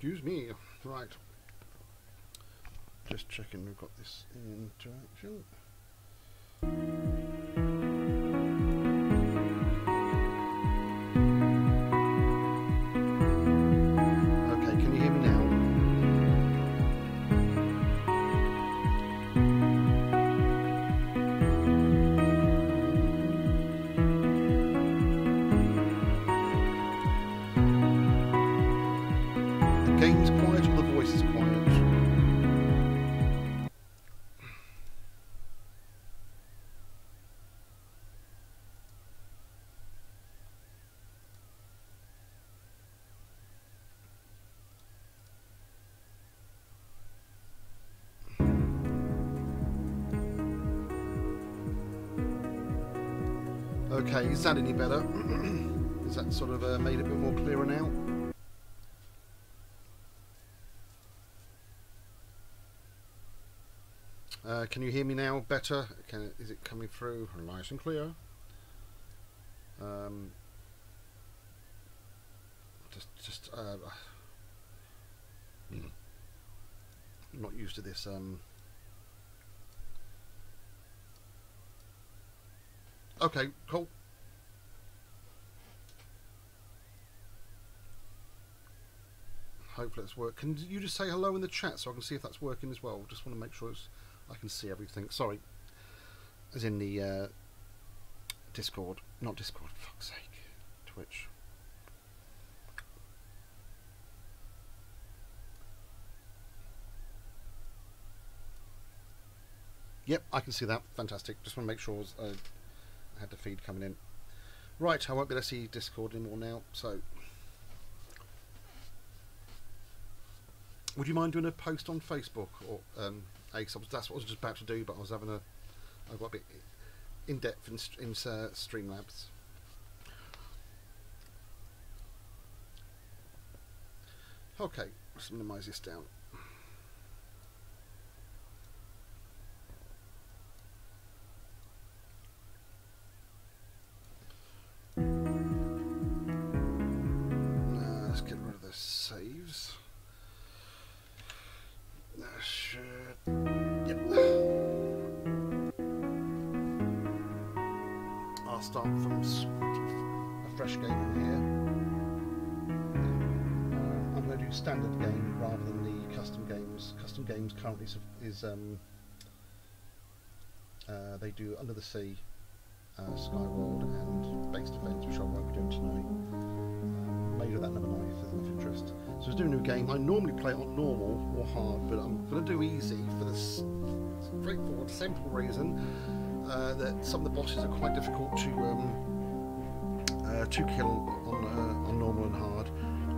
Excuse me. Right. Just checking we've got this interaction. Okay, can you hear me now? The game's quiet or the voice is quiet? Okay, is that any better? Is that sort of made it a bit more clearer now? Can you hear me now better? Is it coming through nice and clear? I'm not used to this. Okay, cool. Hopefully it's work. Can you just say hello in the chat so I can see if that's working as well? Just want to make sure I can see everything. Sorry. As in the Discord. Not Discord, for fuck's sake. Twitch. Yep, I can see that. Fantastic. Just want to make sure I had the feed coming in. Right, I won't be able to see Discord anymore now, so... Would you mind doing a post on Facebook or Ace? That's what I was just about to do, but I got a bit in depth in Streamlabs. Okay, let's minimise this down. Let's get rid of the saves. Yep. I'll start from a fresh game in here. I'm going to do standard game rather than the custom games. Custom games currently is they do Under the Sea, Skyworld, and Base Defense, which I won't be doing tonight. Made of that number 9 if there's enough interest. So let's do a new game. I normally play it on normal or hard, but I'm going to do easy for the straightforward, simple reason that some of the bosses are quite difficult to kill on normal and hard.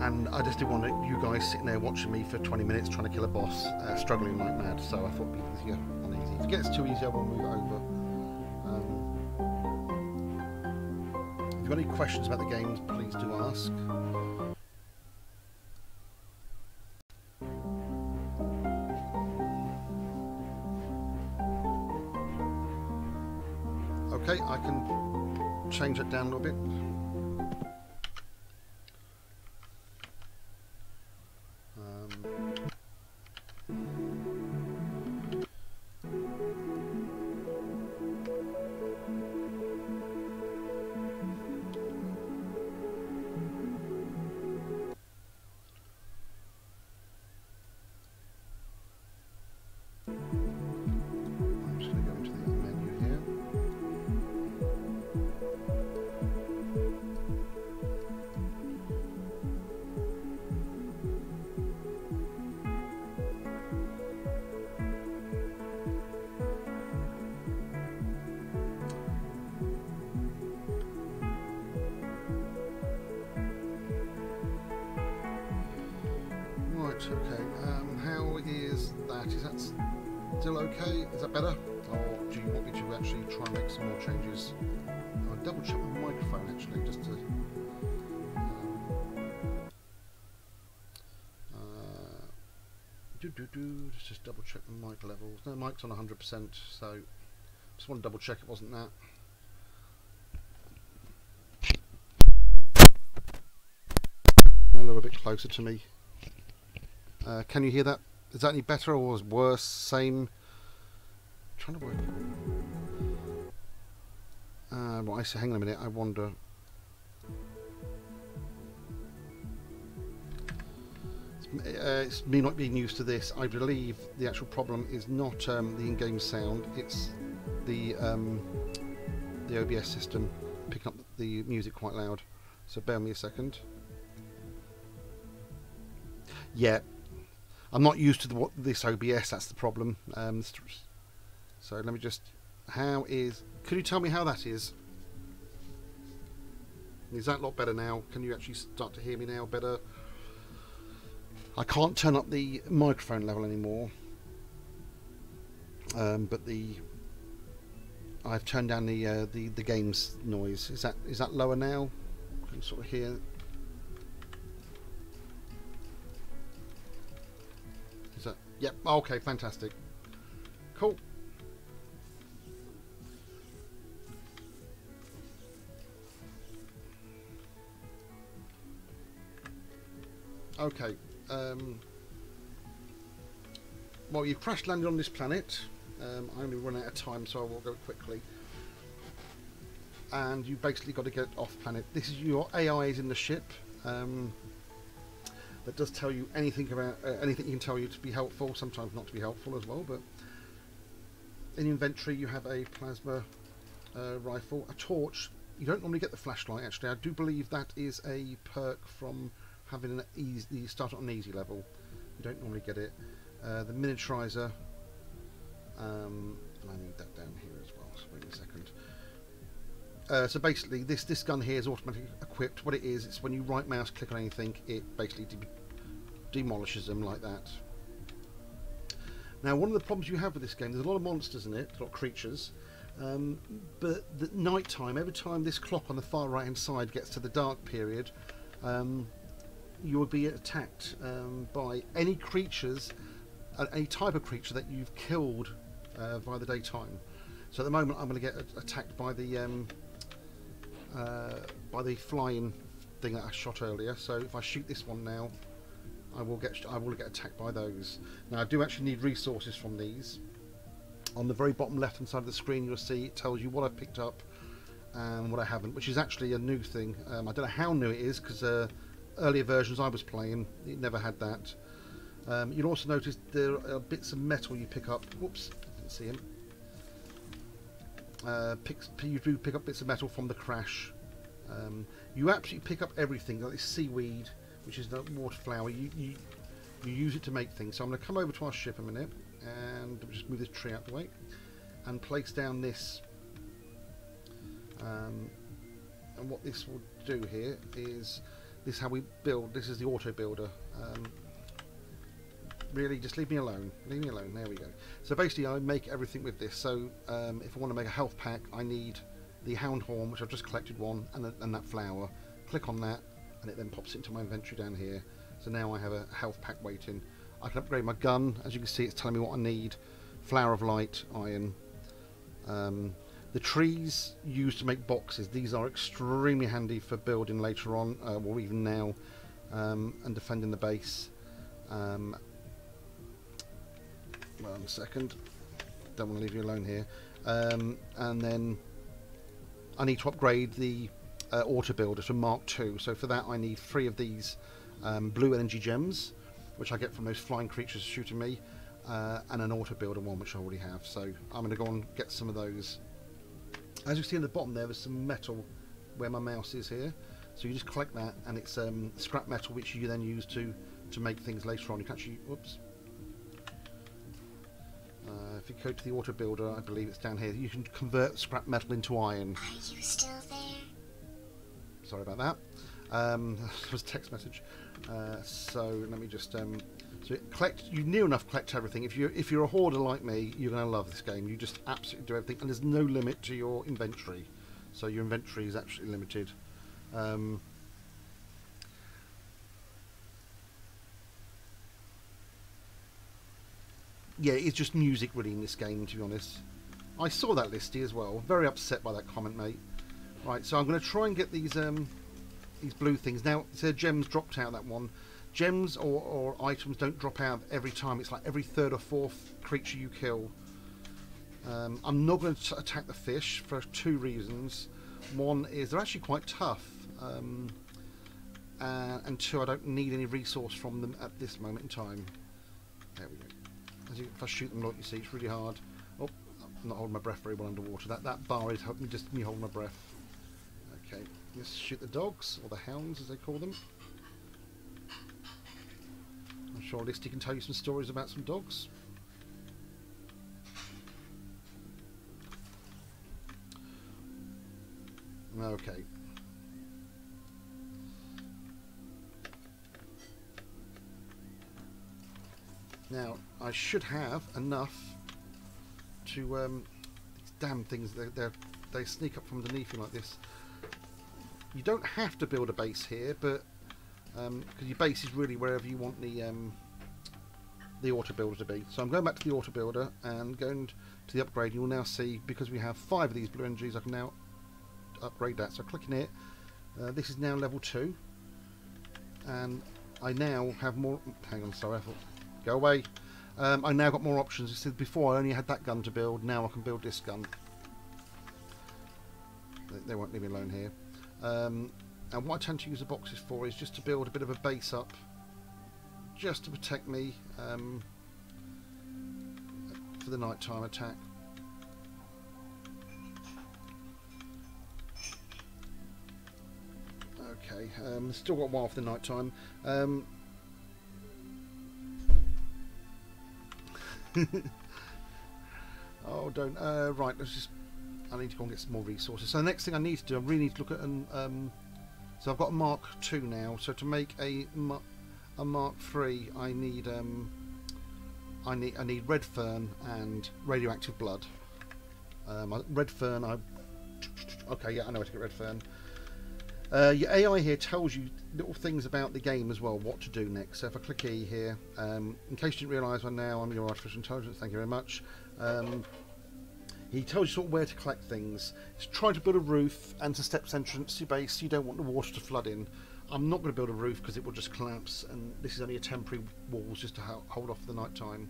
And I just didn't want you guys sitting there watching me for 20 minutes trying to kill a boss, struggling like mad. So I thought it'd be easier on easy. If it gets too easy, I will move it over. If you've got any questions about the games, please do ask. Okay, I can change it down a little bit. Okay, how is that? Is that still okay? Is that better? Or do you want me to actually try and make some more changes? I'll double check my microphone actually, just to... Let's just double check the mic levels. No, mic's on 100%, so just want to double check it wasn't that. A little bit closer to me. Can you hear that? Is that any better or worse? Same? I'm trying to work. Well, I say, hang on a minute. I wonder. It's me not being used to this. I believe the actual problem is not the in-game sound. It's the OBS system picking up the music quite loud. So bear me a second. Yeah, I'm not used to this OBS. That's the problem. So let me just. How is? Could you tell me how that is? Is that a lot better now? Can you actually start to hear me now better? I can't turn up the microphone level anymore, but I've turned down the game's noise. Is that lower now? I can sort of hear. Is that? Yep. Okay. Fantastic. Cool. Okay. Well, you've crash landed on this planet. I'm only running out of time, so I will go quickly. And you basically got to get off planet. This is your AI is in the ship. That does tell you anything about anything you can tell you to be helpful. Sometimes not to be helpful as well. But in inventory, you have a plasma rifle, a torch. You don't normally get the flashlight. Actually, I do believe that is a perk from having an easy. You start on an easy level. You don't normally get it. The miniaturizer. And I need that down here as well. So wait a second. So basically, this gun here is automatically equipped. What it is, it's when you right mouse click on anything, it basically demolishes them like that. Now, one of the problems you have with this game, there's a lot of monsters in it, a lot of creatures. But at night time, every time this clock on the far right hand side gets to the dark period, you will be attacked by any creatures, any type of creature that you've killed via the daytime. So at the moment, I'm going to get attacked by the flying thing that I shot earlier. So if I shoot this one now, I will get attacked by those. Now I do actually need resources from these. On the very bottom left hand side of the screen, you'll see it tells you what I've picked up and what I haven't, which is actually a new thing. I don't know how new it is because earlier versions I was playing, it never had that. You'll also notice there are bits of metal you pick up. Whoops, didn't see him. You do pick up bits of metal from the crash. You absolutely pick up everything, like this seaweed, which is the water flower. You use it to make things. So I'm going to come over to our ship a minute and just move this tree out the way and place down this. And what this will do here is this is how we build. This is the auto builder. Really, just leave me alone. Leave me alone. There we go. So basically, I make everything with this. So if I want to make a health pack, I need the hound horn, which I've just collected one, and that flower. Click on that, and it then pops into my inventory down here. So now I have a health pack waiting. I can upgrade my gun. As you can see, it's telling me what I need. Flower of light, iron. The trees used to make boxes. These are extremely handy for building later on, or even now, and defending the base. Well, in a second, don't want to leave you alone here. And then I need to upgrade the auto builder to Mark II. So for that, I need 3 of these blue energy gems, which I get from those flying creatures shooting me, and an auto builder one, which I already have. So I'm going to go and get some of those. As you see in the bottom there's some metal where my mouse is here. So you just collect that, and it's scrap metal, which you then use to make things later on. You can actually, whoops. If you go to the auto builder, I believe it's down here, you can convert scrap metal into iron. Are you still there? Sorry about that. That was a text message. So let me just so collect. You near enough collect everything. If you're a hoarder like me, you're gonna love this game. You just absolutely do everything, and there's no limit to your inventory. So your inventory is actually limited. Yeah, it's just music really in this game, to be honest. I saw that listy as well. Very upset by that comment, mate. Right, so I'm going to try and get these blue things. Now, it said gems dropped out, that one. gems or items don't drop out every time. It's like every third or fourth creature you kill. I'm not going to attack the fish for 2 reasons. One is they're actually quite tough, and 2, I don't need any resource from them at this moment in time. There we go. If I shoot them, like you see, it's really hard. Oh, I'm not holding my breath very well underwater. That bar is helping me hold my breath. Okay, let's shoot the dogs, or the hounds as they call them. I'm sure Listy can tell you some stories about some dogs. Okay. Now, I should have enough to, these damn things, they sneak up from underneath you like this. You don't have to build a base here, but, because your base is really wherever you want the auto builder to be. So I'm going back to the auto builder and going to the upgrade. You will now see, because we have 5 of these blue energies, I can now upgrade that. So clicking it, this is now level 2, and I now have more. Hang on, sorry, I thought, go away. I now got more options. You said before I only had that gun to build. Now I can build this gun. They won't leave me alone here. And what I tend to use the boxes for is just to build a bit of a base up, just to protect me for the nighttime attack. Okay, still got a while for the night time. Oh, don't. Right, let's just. I need to go and get some more resources. So the next thing I need to do, I really need to look at so I've got a Mark II now. So to make a Mark III, I need red fern and radioactive blood. Red fern. Okay, yeah, I know where to get red fern. Your AI here tells you little things about the game as well, what to do next. So if I click E here, in case you didn't realise by now, I'm your artificial intelligence, thank you very much. He tells you sort of where to collect things. It's trying to build a roof and to steps entrance to your base. You don't want the water to flood in. I'm not going to build a roof because it will just collapse, and this is only a temporary walls just to hold off for the night time.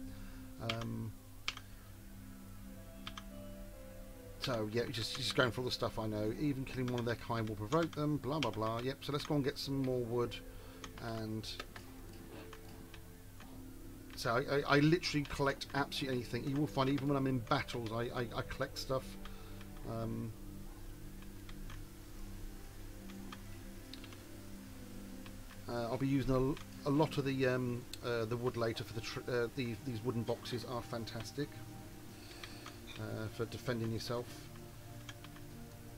So yeah, just going for all the stuff I know. Even killing one of their kind will provoke them. Blah blah blah. Yep. So let's go and get some more wood. And so I literally collect absolutely anything. You will find even when I'm in battles, I collect stuff. I'll be using a lot of the wood later for these wooden boxes are fantastic. For defending yourself.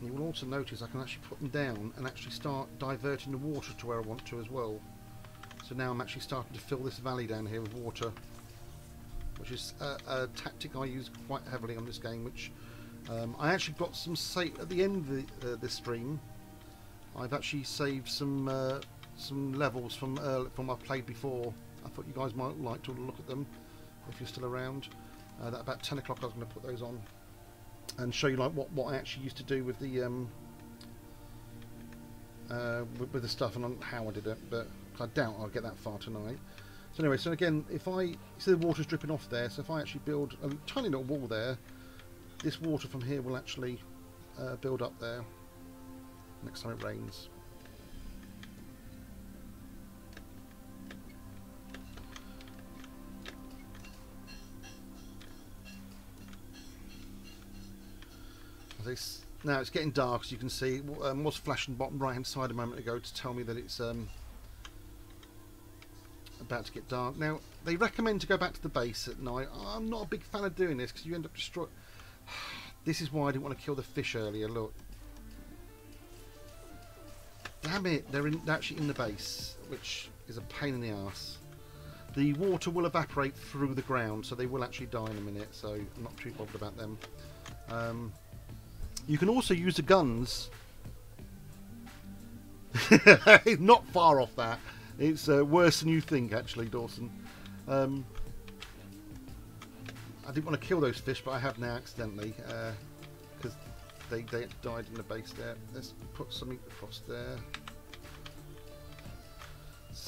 And you will also notice I can actually put them down and actually start diverting the water to where I want to as well. So now I'm actually starting to fill this valley down here with water, which is a tactic I use quite heavily on this game, which I actually got some save at the end of the stream. I've actually saved some levels from I've played before. I thought you guys might like to look at them if you're still around. At about 10 o'clock I was going to put those on and show you like what I actually used to do with the with the stuff and how I did it, but I doubt I'll get that far tonight. So anyway, so again, if I see the water's dripping off there, so if I actually build a tiny little wall there, this water from here will actually build up there next time it rains. Now it's getting dark, as you can see. Was flashing bottom right hand side a moment ago to tell me that it's about to get dark. Now they recommend to go back to the base at night. I'm not a big fan of doing this because you end up destroying. This is why I didn't want to kill the fish earlier. Look, damn it, they're actually in the base, which is a pain in the ass. The water will evaporate through the ground, so they will actually die in a minute. So I'm not too bothered about them. You can also use the guns. It's not far off that. It's worse than you think, actually, Dawson. I didn't want to kill those fish, but I have now accidentally, because they died in the base there. Let's put something across there.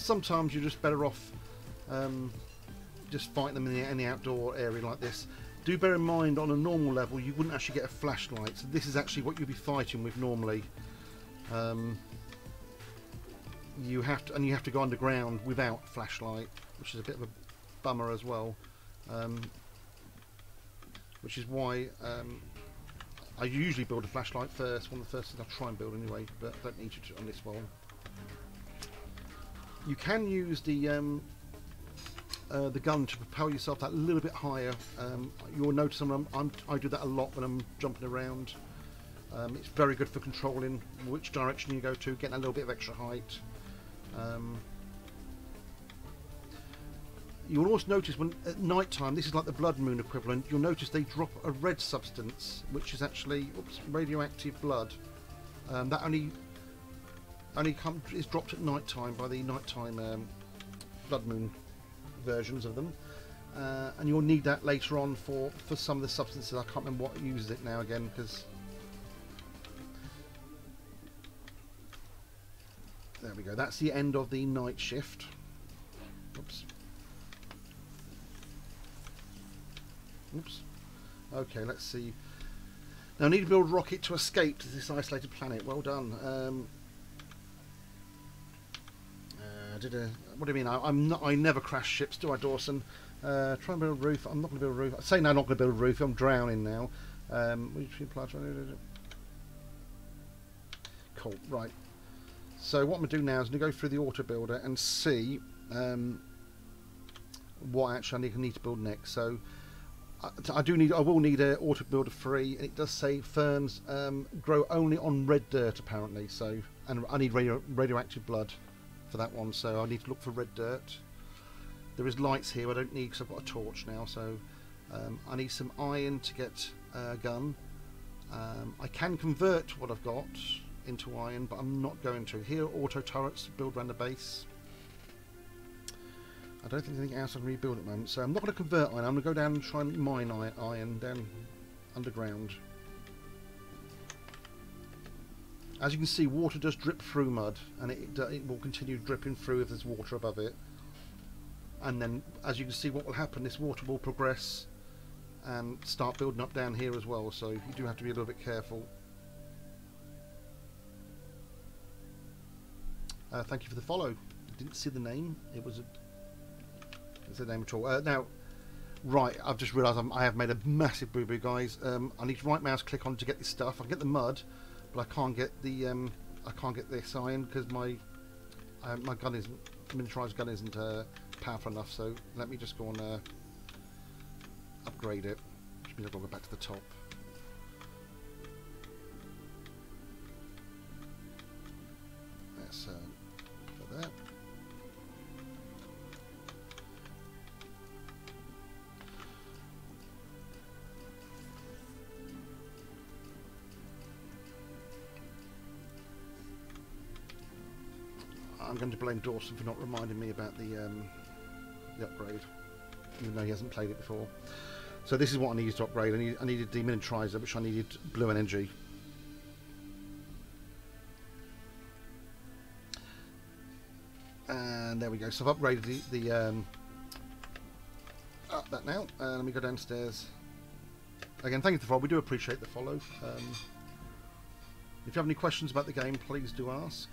sometimes you're just better off just fighting them in the outdoor area like this. Do bear in mind, on a normal level you wouldn't actually get a flashlight, so this is actually what you'd be fighting with normally. You have to go underground without flashlight, which is a bit of a bummer as well. Which is why I usually build a flashlight first. One of the first things I try and build anyway, but I don't need to on this one. You can use the gun to propel yourself that little bit higher. You'll notice I do that a lot when I'm jumping around. It's very good for controlling which direction you go to, getting a little bit of extra height. You'll also notice when at night time, this is like the blood moon equivalent, you'll notice they drop a red substance, which is actually radioactive blood. That only is dropped at night time by the nighttime blood moon versions of them, and you'll need that later on for some of the substances. I can't remember what uses it now again, because there we go. That's the end of the night shift. Oops. Oops. Okay, let's see. Now I need to build a rocket to escape to this isolated planet. Well done. What do you mean? I never crash ships, do I, Dawson? Try and build a roof. I'm not going to build a roof. I say no, I'm not going to build a roof. I'm drowning now. Cool. Right. So what I'm going to do now is I'm going to go through the auto builder and see what actually I need to build next. So I will need an auto builder 3, and it does say ferns grow only on red dirt apparently. So, and I need radioactive blood for that one, so I need to look for red dirt. There is lights here I don't need because I've got a torch now, so I need some iron to get a gun. I can convert what I've got into iron, but I'm not going to. Here are auto turrets to build around the base. I don't think there's anything else I can rebuild at the moment, so I'm not going to convert iron. I'm going to go down and try and mine iron down underground. As you can see, water does drip through mud, and it will continue dripping through if there's water above it. And then, as you can see, what will happen, this water will progress and start building up down here as well, so you do have to be a little bit careful. Thank you for the follow. I didn't see the name. It's the name at all. Now, right, I've just realised I have made a massive boo-boo, guys. I need to right mouse click on to get this stuff. I can get the mud, but I can't get the I can't get this iron because my gun isn't miniaturized gun isn't powerful enough. So let me just go on upgrade it, which means I've got to go back to the top. Let's put that. I'm going to blame Dawson for not reminding me about the upgrade, even though he hasn't played it before. So this is what I needed to upgrade. I needed demilitarizer, which I needed blue energy. And there we go. So I've upgraded that now. Let me go downstairs. Again, thank you for the follow. We do appreciate the follow. If you have any questions about the game, please do ask.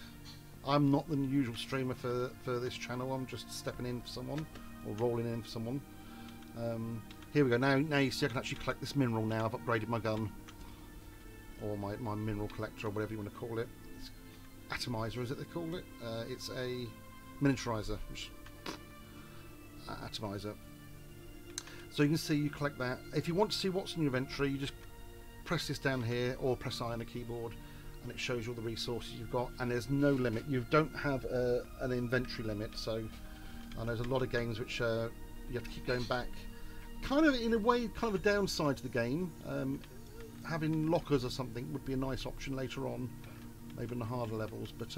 I'm not the usual streamer for this channel. I'm just stepping in for someone, or rolling in for someone. Here we go. Now you see I can actually collect this mineral now. I've upgraded my gun, or my mineral collector, or whatever you want to call it. It's atomizer, is it they call it? It's a miniaturizer. Atomizer. So you can see you collect that. If you want to see what's in your inventory, you just press this down here, or press I on the keyboard, and it shows you all the resources you've got, and there's no limit. You don't have an inventory limit, so I know there's a lot of games which you have to keep going back. Kind of, in a way, kind of a downside to the game. Having lockers or something would be a nice option later on, maybe in the harder levels, but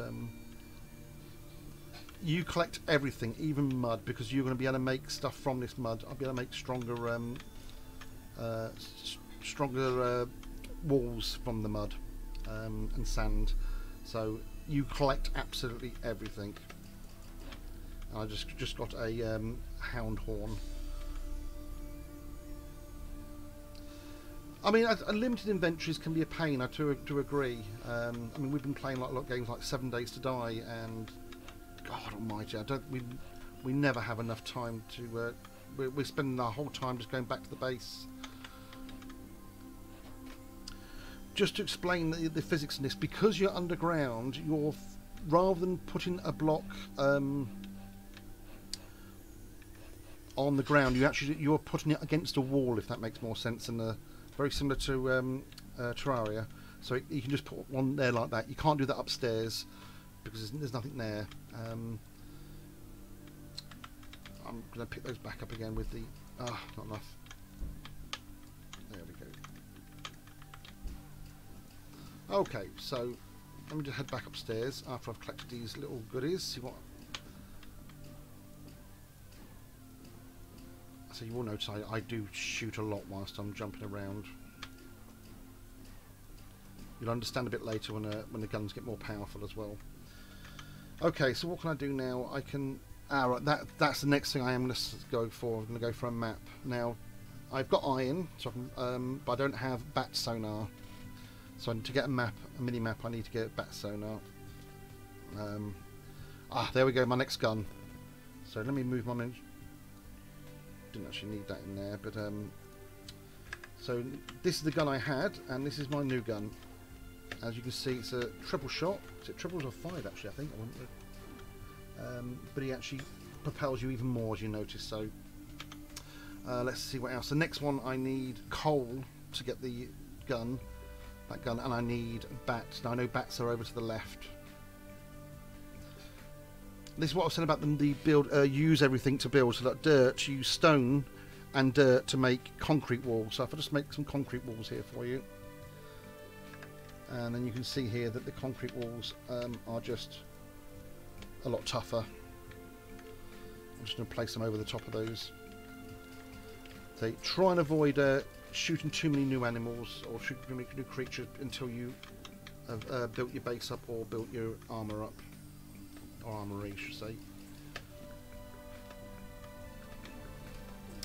you collect everything, even mud, because you're going to be able to make stuff from this mud. I'll be able to make stronger walls from the mud. And sand, so you collect absolutely everything. And I just got a hound horn. I mean, unlimited inventories can be a pain. I do agree. I mean, we've been playing like a lot of games like 7 Days to Die, and God Almighty, we never have enough time to. We're spending our whole time just going back to the base. Just to explain the physics in this, because you're underground, rather than putting a block on the ground, you're putting it against a wall, if that makes more sense. And very similar to Terraria, so you can just put one there like that. You can't do that upstairs because there's nothing there. I'm going to pick those back up again with the not enough. There we go. Okay, so let me just head back upstairs after I've collected these little goodies. See what. So you will notice I do shoot a lot whilst I'm jumping around. You'll understand a bit later when the guns get more powerful as well. Okay, so what can I do now? I can. Right, that's the next thing I am going to go for. I'm going to go for a map. Now, I've got iron, so I can, but I don't have bat sonar. So to get a mini map, I need to get bat sonar. There we go, my next gun. So let me move my. Didn't actually need that in there, but so this is the gun I had, and this is my new gun. As you can see, it's a triple shot. Is it triples or 5 actually? I think. But he actually propels you even more, as you notice. So let's see what else. The next one, I need coal to get the gun, that gun, and I need bats. Now I know bats are over to the left. This is what I was saying about them. The build, use everything to build. So like dirt, use stone and dirt to make concrete walls. So if I just make some concrete walls here for you, and then you can see here that the concrete walls are just a lot tougher. I'm just going to place them over the top of those. So try and avoid shooting too many new animals or shooting too many new creatures until you have built your base up or built your armour up. Or armory, I should say.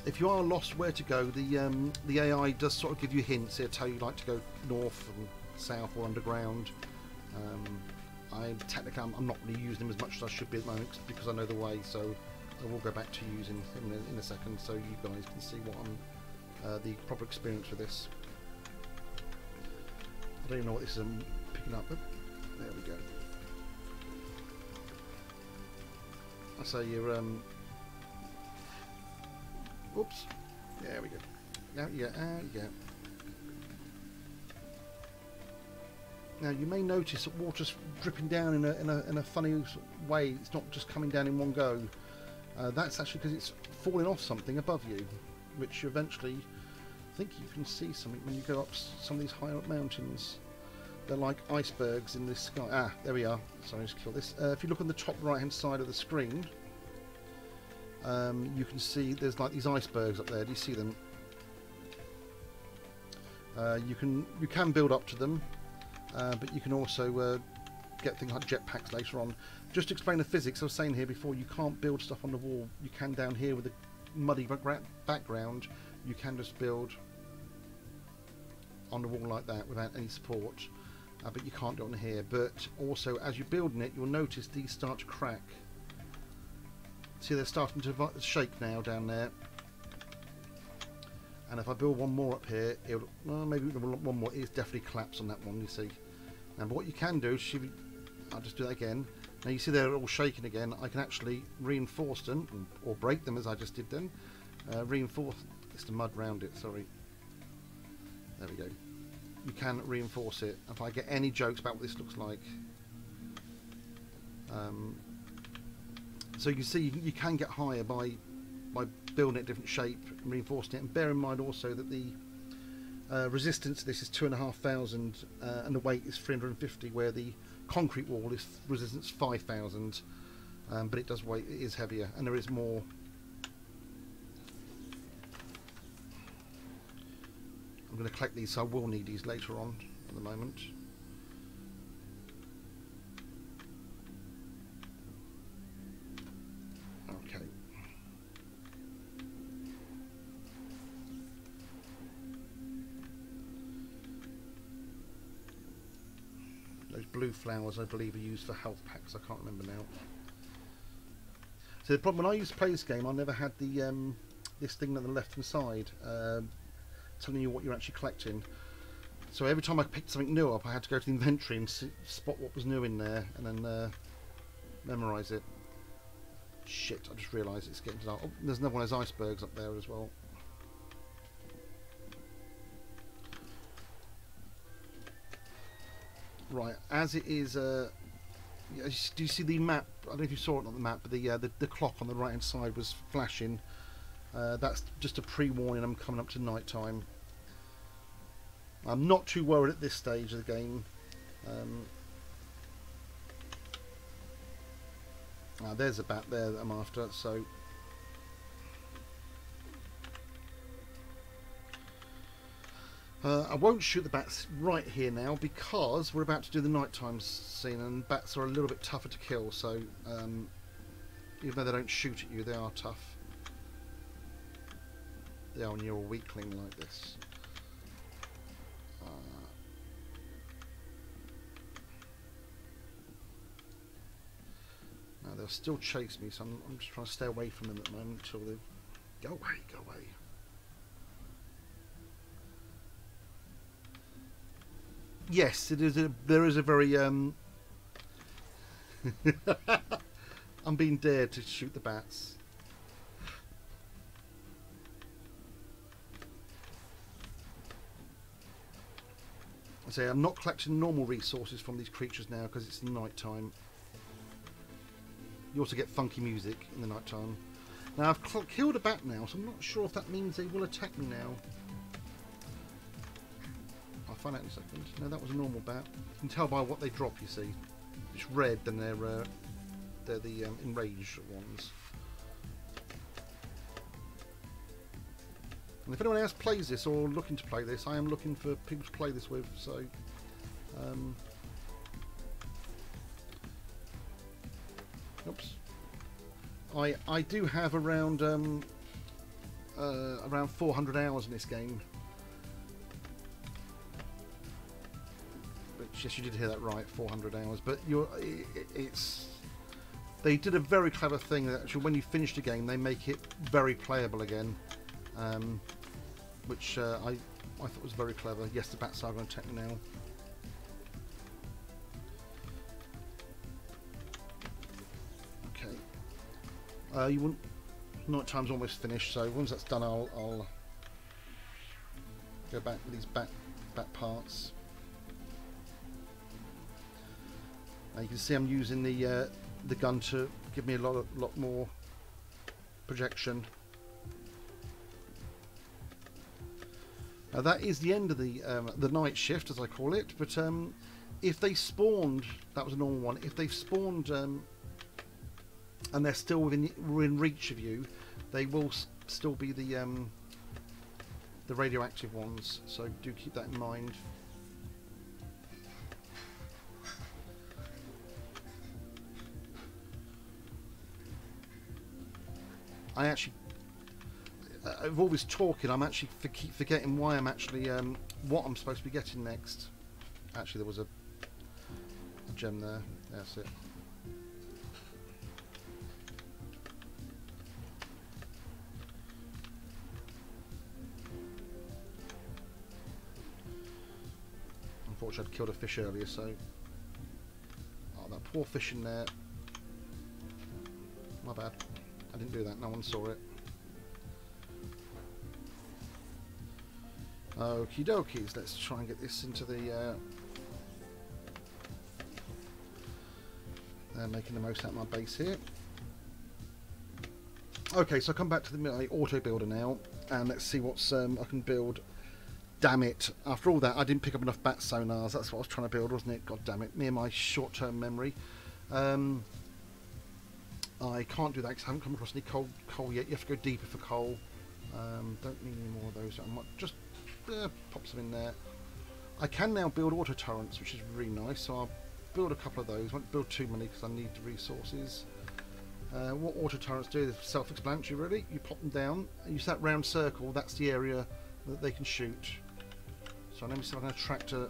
If you are lost where to go, the AI does sort of give you hints. It'll tell you like to go north and south or underground. Technically I'm not really using them as much as I should be at the moment because I know the way, so I will go back to using them in a second so you guys can see what I'm the proper experience with this. I don't even know what this is I'm picking up, but there we go. So you're oops, there we go. Now you go. Now you may notice that water's dripping down in a funny way. It's not just coming down in one go. That's actually because it's falling off something above you, which eventually, I think you can see something when you go up some of these higher up mountains. They're like icebergs in the sky. There we are. Sorry, just kill this. If you look on the top right hand side of the screen, you can see there's like these icebergs up there. Do you see them? You can build up to them, but you can also get things like jetpacks later on. Just to explain the physics, I was saying here before, you can't build stuff on the wall. You can down here with a muddy background. You can just build on the wall like that without any support. But you can't do it on here. But also, as you're building it, you'll notice these start to crack. See, they're starting to shake now down there. And if I build one more up here, it'll maybe one more. It's definitely collapse on that one. You see. Now, but what you can do, I'll just do that again. Now you see they're all shaking again. I can actually reinforce them or break them as I just did then. Reinforce. It's the mud round it. Sorry. There we go. You can reinforce it. If I get any jokes about what this looks like, so you can see you can get higher by building it a different shape and reinforcing it. And bear in mind also that the resistance to this is 2,500 and the weight is 350, where the concrete wall is resistance 5,000, but it does weigh. It is heavier, and there is more. I'm going to collect these, so I will need these later on at the moment. blue flowers, I believe, are used for health packs. I can't remember now. So the problem when I used to play this game, I never had the this thing on the left hand side telling you what you're actually collecting. So every time I picked something new up, I had to go to the inventory and spot what was new in there, and then memorise it. Shit! I just realised it's getting dark. Oh, there's another one of those icebergs up there as well. Right, as it is, do you see the map? I don't know if you saw it on the map, but the clock on the right hand side was flashing. That's just a pre-warning. I'm coming up to night time. I'm not too worried at this stage of the game. There's a bat there that I'm after, so I won't shoot the bats right here now because we're about to do the nighttime scene, and bats are a little bit tougher to kill, so even though they don't shoot at you, they are tough. They are when you're a weakling like this. Now they'll still chase me, so I'm just trying to stay away from them at the moment until they go away, go away. Yes, it is. There is a very I'm being dared to shoot the bats. I say I'm not collecting normal resources from these creatures now because it's night time. You also get funky music in the night time. Now I've killed a bat now, so I'm not sure if that means they will attack me now. I'll find out in a second. No, that was a normal bat. You can tell by what they drop, you see. If it's red, then they're the enraged ones. And if anyone else plays this or looking to play this, I am looking for people to play this with, so oops. I do have around 400 hours in this game. Which, yes, you did hear that right, 400 hours. But they did a very clever thing that actually when you finish the game, they make it very playable again. Which I thought was very clever. Yes, the bats are going to attack me now. Okay. You wouldn't. Night time's almost finished, so once that's done, I'll go back with these bat parts. Now you can see I'm using the gun to give me a lot more projection. Now that is the end of the night shift, as I call it. But if they spawned, that was a normal one. If they've spawned and they're still within reach of you, they will still be the radioactive ones. So do keep that in mind. Of all this talking, I'm actually keep forgetting why I'm actually what I'm supposed to be getting next. Actually, there was a gem there. That's it. Unfortunately, I'd killed a fish earlier, so that poor fish in there. My bad. I didn't do that. No one saw it. Okie dokies, let's try and get this into the making the most out of my base here. Okay, so I come back to my auto builder now, and let's see what's I can build. Damn it, after all that I didn't pick up enough bat sonars. That's what I was trying to build, wasn't it? God damn it, me and my short-term memory. I can't do that because I haven't come across any coal yet. You have to go deeper for coal. Don't need any more of those. I might just pop some in there. I can now build auto turrets, which is really nice, so I'll build a couple of those. I won't build too many because I need the resources. What auto turrets do is self-explanatory, really. You pop them down, and you see that round circle, that's the area that they can shoot. So let me see if I can attract a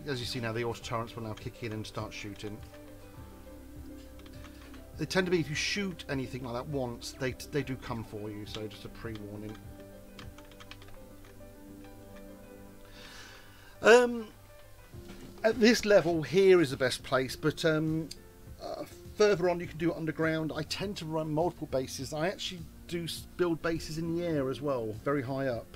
as you see now, the auto turrets will now kick in and start shooting. They tend to be, if you shoot anything like that once, they do come for you. So just a pre-warning. At this level here is the best place, but further on you can do it underground. I tend to run multiple bases. I actually do build bases in the air as well, very high up.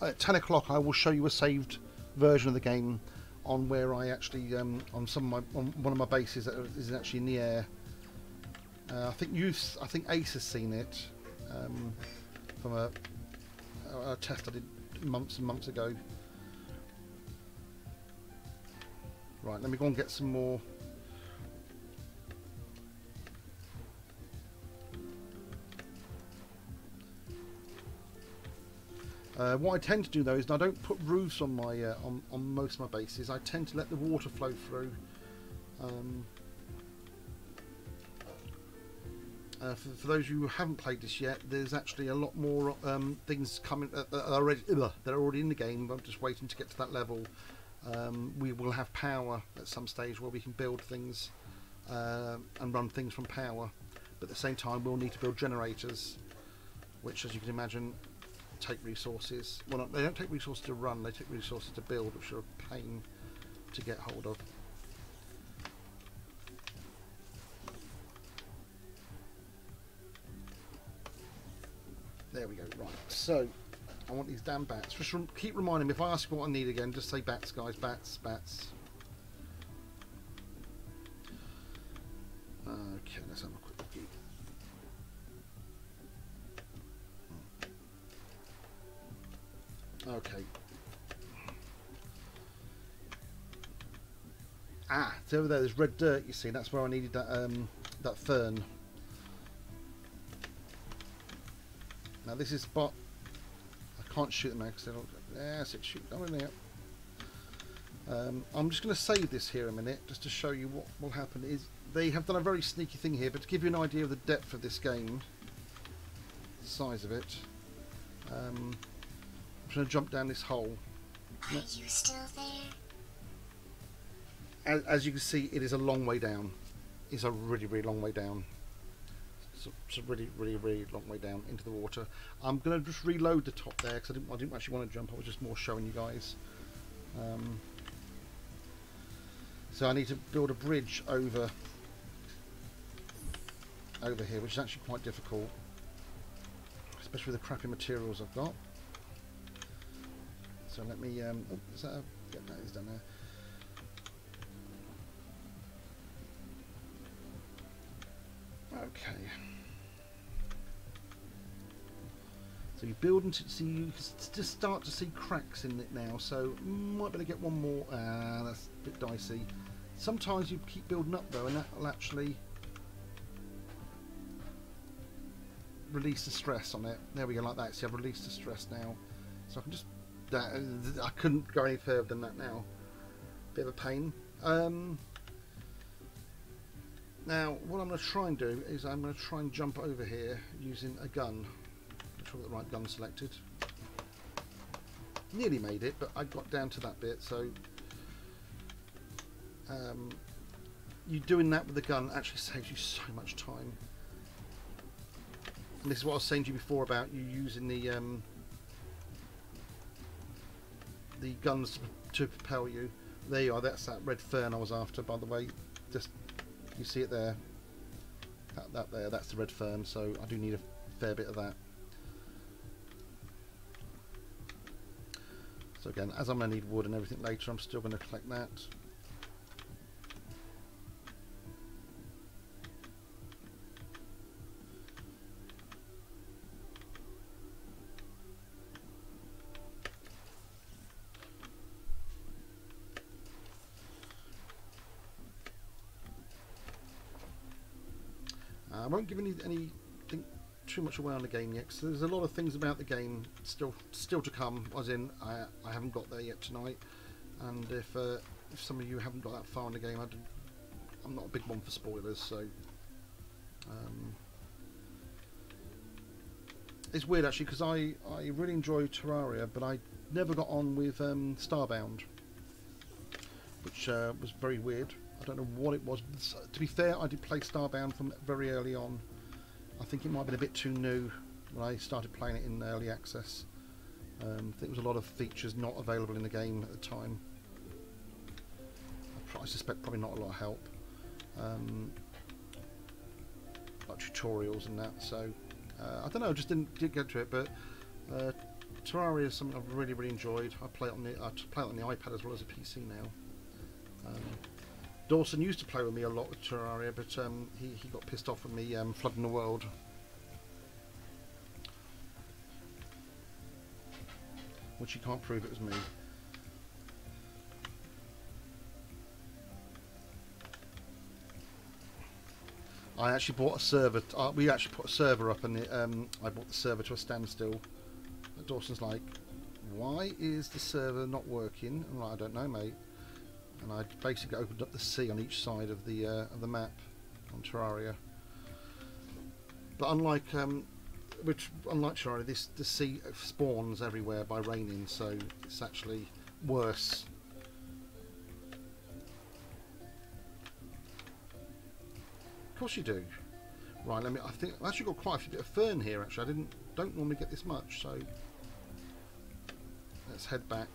At 10 o'clock I will show you a saved version of the game on where I actually on one of my bases that is actually in the air. I think Ace has seen it from a test I did months and months ago. Right, let me go and get some more. What I tend to do though is I don't put roofs on my on most of my bases. I tend to let the water flow through. For those of you who haven't played this yet, there's actually a lot more things coming that are already in the game. I'm just waiting to get to that level. We will have power at some stage where we can build things and run things from power, but at the same time we'll need to build generators, which, as you can imagine, take resources. Well, they don't take resources to run, they take resources to build, which are a pain to get hold of. There we go. Right, so I want these damn bats. Just keep reminding me, if I ask you what I need again, just say bats, guys. Bats, bats. Okay, let's have a quick look. Okay. It's over there. There's red dirt. You see, that's where I needed that that fern. Now this is spot. I can't shoot them now because they don't. Yes, it's shoot down in there. I'm just going to save this here a minute just to show you what will happen. Is they have done a very sneaky thing here, but to give you an idea of the depth of this game, the size of it. I'm just going to jump down this hole. Are you still there? As you can see, it is a long way down. It's a really, really long way down. It's a really, really, really long way down into the water. I'm going to just reload the top there because I didn't actually want to jump. I was just more showing you guys. So I need to build a bridge over here, which is actually quite difficult, especially with the crappy materials I've got. So let me. Oh, is that? Yeah, that is down there. Okay. So you build and see, you can just start to see cracks in it now. So might be able to get one more. That's a bit dicey. Sometimes you keep building up though, and that will actually release the stress on it. There we go, like that. See, I've released the stress now, so I can just. I couldn't go any further than that now. Bit of a pain. Now, what I'm going to try and do is I'm going to try and jump over here using a gun. Make sure I've got the right gun selected. Nearly made it, but I got down to that bit. So, you doing that with the gun actually saves you so much time. And this is what I was saying to you before about you using the guns to propel you. There you are. That's that red fern I was after, by the way. Just you see it there. That there. That's the red fern. So I do need a fair bit of that. So again, as I'm going to need wood and everything later, I'm still going to collect that. I won't give anything too much away on the game yet, because there's a lot of things about the game still to come. As in, I haven't got there yet tonight, and if some of you haven't got that far in the game, I'm not a big one for spoilers. So it's weird actually, because I really enjoy Terraria, but I never got on with Starbound. which was very weird. I don't know what it was. To be fair, I did play Starbound from very early on. I think it might have been a bit too new when I started playing it in early access. I think there was a lot of features not available in the game at the time. I suspect probably not a lot of help, like tutorials and that. So I don't know, I just didn't get to it. But Terraria is something I've really enjoyed. I play it on the iPad as well as a PC now. Dawson used to play with me a lot with Terraria, but he got pissed off with me flooding the world. Which he can't prove it was me. I actually bought a server. We actually put a server up, and I brought the server to a standstill. And Dawson's like, "Why is the server not working?" I'm like, "I don't know, mate." And I basically opened up the sea on each side of the map on Terraria. But unlike Terraria, the sea spawns everywhere by raining, so it's actually worse. Of course you do. Right, I think I've actually got quite a bit of fern here. Actually, I don't normally get this much, so let's head back.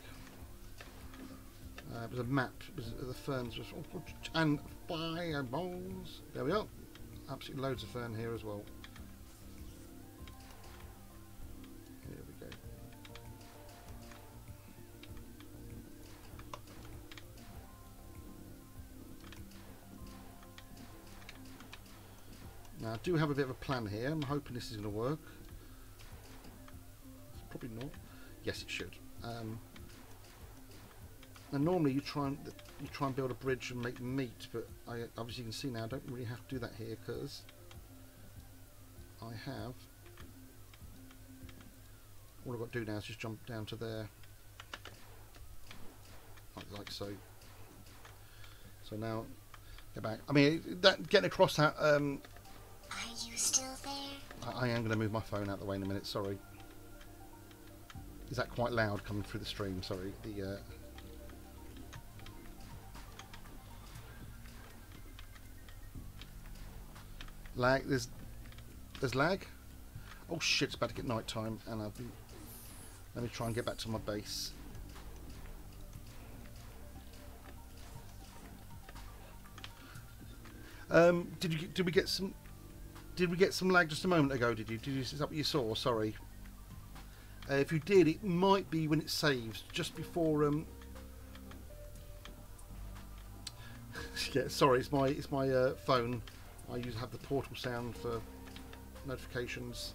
There's a map. The ferns and fireballs. There we are. Absolutely loads of fern here as well. Here we go. Now I do have a bit of a plan here. I'm hoping this is going to work. Probably not. Yes, it should. And normally you try and build a bridge and make meat, but obviously you can see now I don't really have to do that here because I have. All I've got to do now is just jump down to there, like so. So now get back. I mean, getting across that. Are you still there? I am going to move my phone out the way in a minute. Sorry. Is that quite loud coming through the stream? Sorry. Lag. There's lag. Oh shit! It's about to get night time, and let me try and get back to my base. Did we get some lag just a moment ago? Is that what you saw? Sorry. If you did, it might be when it saves just before. Yeah, sorry, it's my phone. I usually have the portal sound for notifications.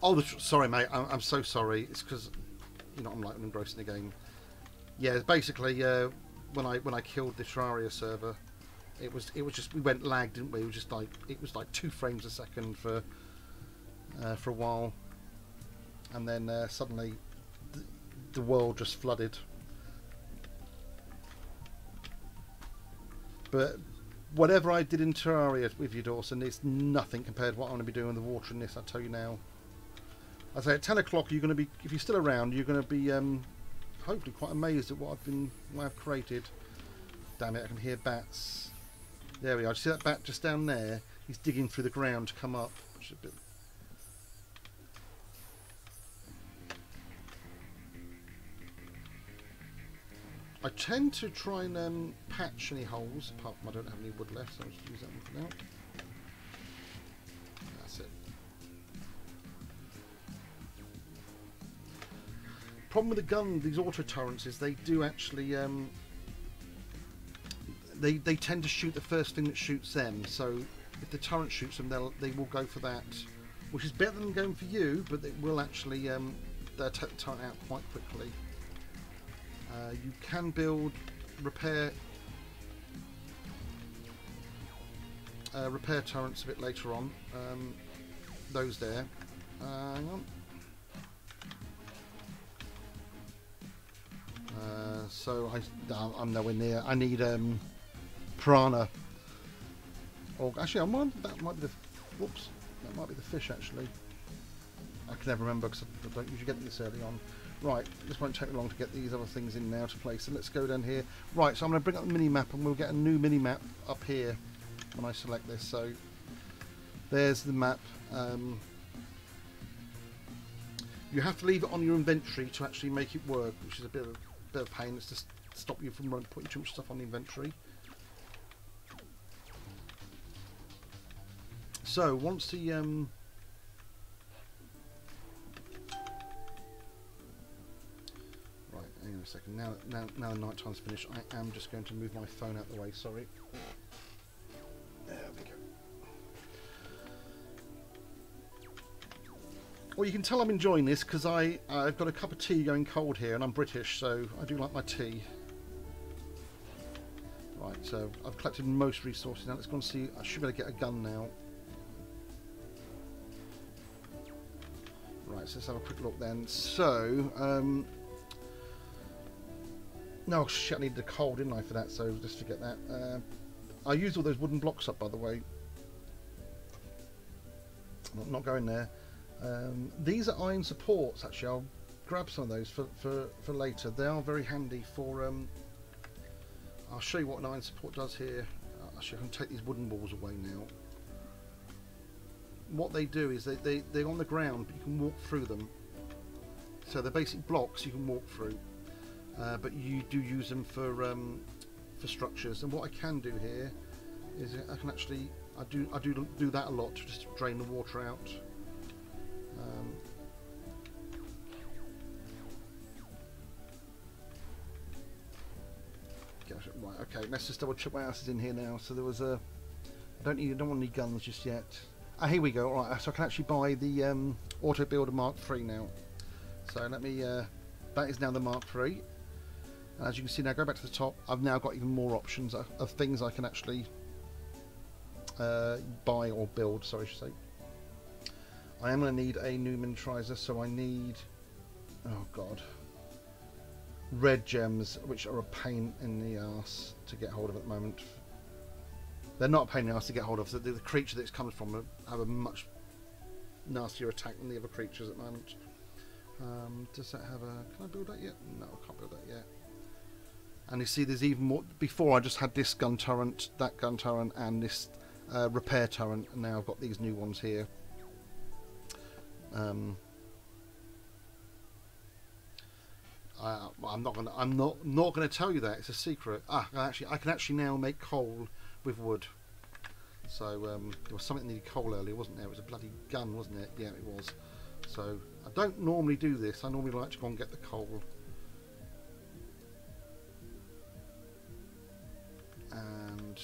Oh, sorry, mate. I'm so sorry. It's because I'm like engrossed in the game. Yeah, basically, when I killed the Terraria server, it was just we went lag, didn't we? It was like 2 frames a second for a while, and then suddenly the world just flooded. But whatever I did in Terraria with you, Dawson, it's nothing compared to what I'm going to be doing with the water in this. I tell you now. I say at 10 o'clock, you're going to be, if you're still around, you're going to be hopefully quite amazed at what I've created. Damn it! I can hear bats. There we are. See that bat just down there? He's digging through the ground to come up. Which is a bit. I tend to try and patch any holes, apart from I don't have any wood left, so I'll just use that one for now. That's it. Problem with the gun, these auto turrets, is they do actually they tend to shoot the first thing that shoots them. So if the turret shoots them, they will go for that, which is better than going for you, but it will actually they'll take the turret out quite quickly. You can build repair turrets a bit later on. Those there. Hang on. So I'm nowhere near. I need piranha. Or actually, that might be the. Whoops, that might be the fish actually. I can never remember because I don't usually get this early on. Right, this won't take me long to get these other things in now to place. So let's go down here. Right, so I'm going to bring up the mini-map and we'll get a new mini-map up here when I select this. So there's the map. You have to leave it on your inventory to actually make it work, which is a bit of pain. It's just to stop you from putting too much stuff on the inventory. So once the right, hang on a second. Now the night time's finished, I am just going to move my phone out of the way. Sorry. There we go. Well, you can tell I'm enjoying this because I've got a cup of tea going cold here, and I'm British, so I do like my tea. Right, so I've collected most resources now. Let's go and see. I should be able to get a gun now. Right, so let's have a quick look then. So, no, shit, I needed a coal, didn't I, for that, so just forget that. I used all those wooden blocks up, by the way. Not going there. These are iron supports, actually. I'll grab some of those for later. They are very handy for... I'll show you what an iron support does here. Actually, I can take these wooden walls away now. What they do is they're on the ground, but you can walk through them. So they're basic blocks you can walk through. But you do use them for structures. And what I can do here is I can actually... I do that a lot to just drain the water out. Right, okay, let's just double check what else is in here now. So there was a... I don't want any guns just yet. Ah, here we go. All right, so I can actually buy the Auto Builder Mark III now. So let me... that is now the Mark III. And as you can see now, go back to the top. I've now got even more options of things I can actually buy or build, sorry, I should say. I am going to need a new miniaturizer, so I need... Oh, God. Red gems, which are a pain in the arse to get hold of at the moment. They're not a pain in the arse to get hold of. So the creature that it comes from have a much nastier attack than the other creatures at the moment. Does that have a... Can I build that yet? No, I can't build that yet. And you see there's even more... Before I just had this gun turret, that gun turret, and this repair turret. And now I've got these new ones here. I'm not gonna tell you that. It's a secret. I can actually now make coal with wood. So there was something that needed coal earlier, wasn't there? It was a bloody gun, wasn't it? Yeah, it was. So I don't normally do this. I normally like to go and get the coal. And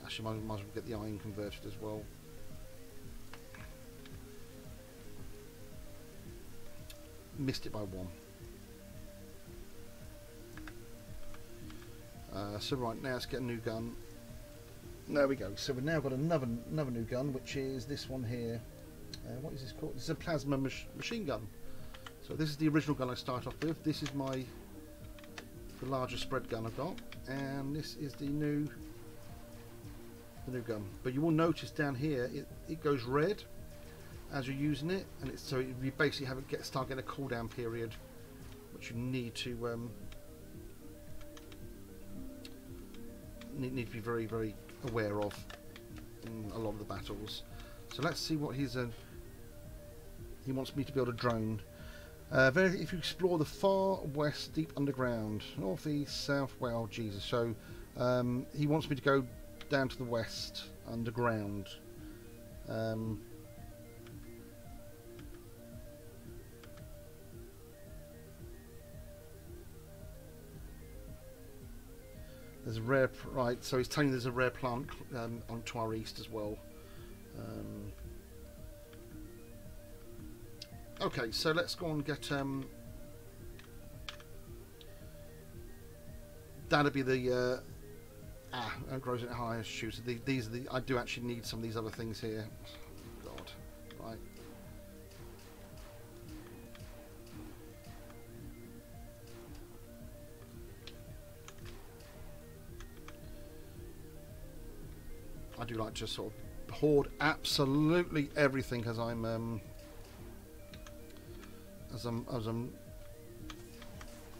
actually, might as well get the iron converted as well. Missed it by one. So right, now let's get a new gun. There we go. So we've now got another new gun, which is this one here. What is this called? This is a plasma machine gun. So this is the original gun I start off with. This is the larger spread gun I've got, and this is the new gun. But you will notice down here it goes red as you're using it, and it's so you basically start getting a cooldown period, which you need to need to be very, very aware of in a lot of the battles. So let's see what he wants me to build a drone. If you explore the far west deep underground, north, east, south, well, Jesus. So he wants me to go down to the west underground. There's a rare, right, so he's telling you there's a rare plant on to our east as well. Okay, so let's go and get that'll be the it grows at high altitude. So these are the... I do actually need some of these other things here. God, right. I do like to sort of hoard absolutely everything as I'm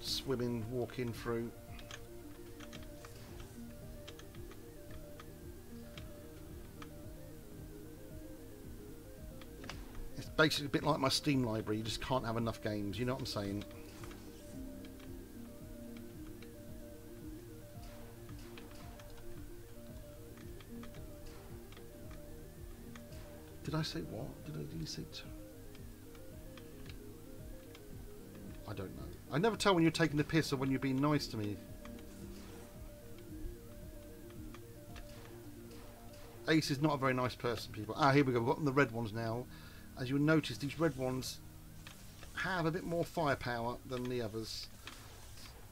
swimming, walking through. It's basically a bit like my Steam library. You just can't have enough games. You know what I'm saying? Did I say what? Did you say two? I don't know. I never tell when you're taking the piss or when you're being nice to me. Ace is not a very nice person, people. Ah, here we go. We've got the red ones now. As you'll notice, these red ones have a bit more firepower than the others.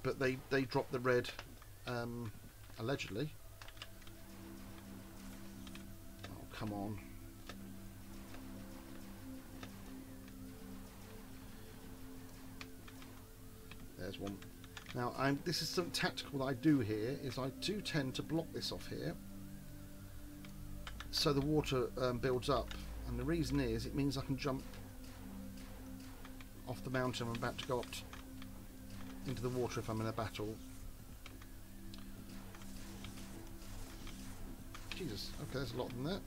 But they drop the red, allegedly. Oh, come on. There's one. Now, this is something tactical that I do here, is I do tend to block this off here. So the water builds up. And the reason is, it means I can jump off the mountain I'm about to go up into the water if I'm in a battle. Jesus, okay, there's a lot of them there.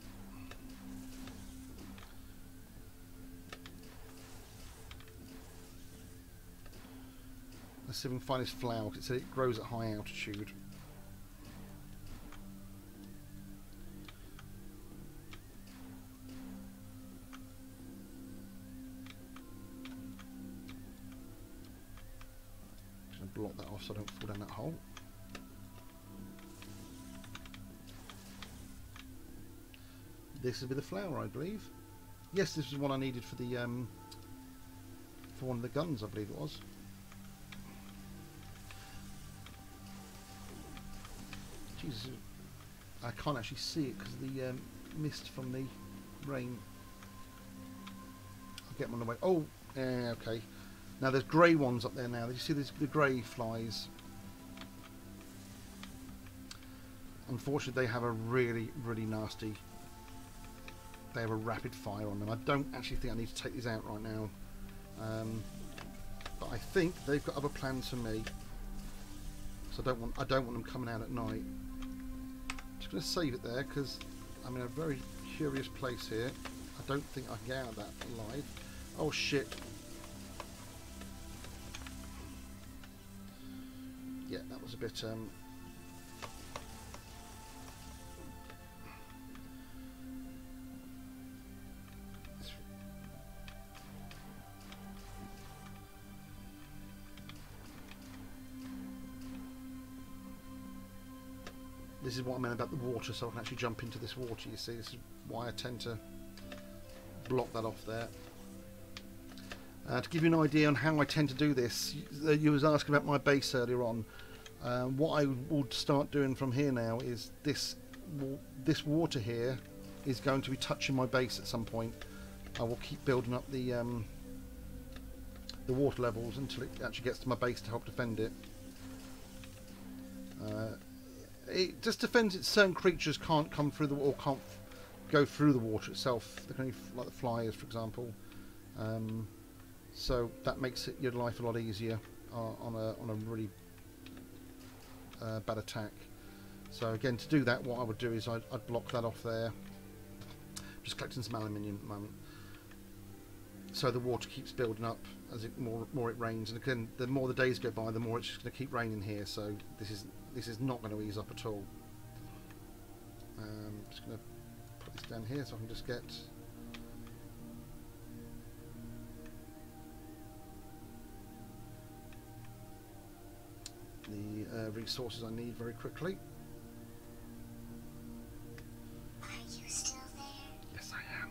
Let's see if we can find this flower, because it said it grows at high altitude. Just going to block that off so I don't fall down that hole. This will be the flower, I believe. Yes, this is one I needed for the for one of the guns, I believe it was. Jesus, I can't actually see it because of the mist from the rain. I'll get them on the way. Oh, yeah, okay. Now there's grey ones up there now. You see the grey flies. Unfortunately, they have a really, really nasty. They have a rapid fire on them. I don't actually think I need to take these out right now. But I think they've got other plans for me. So I don't want them coming out at night. Just going to save it there because I'm in a very curious place here. I don't think I can get out of that alive. Oh shit. Yeah, that was a bit This is what I meant about the water, so I can actually jump into this water, you see. This is why I tend to block that off there. To give you an idea on how I tend to do this, you was asking about my base earlier on. What I will start doing from here now is this water here is going to be touching my base at some point. I will keep building up the water levels until it actually gets to my base to help defend it. It just defends it. Certain creatures can't come through the or can't go through the water itself. They can only, like the flyers, for example. So that makes your life a lot easier on a really bad attack. So again, to do that, what I would do is I'd block that off there. Just collecting some aluminium at the moment. So the water keeps building up as it more it rains, and again, the more the days go by, the more it's just going to keep raining here. So this is not going to ease up at all. Just going to put this down here so I can just get the resources I need very quickly. Are you still there? Yes, I am.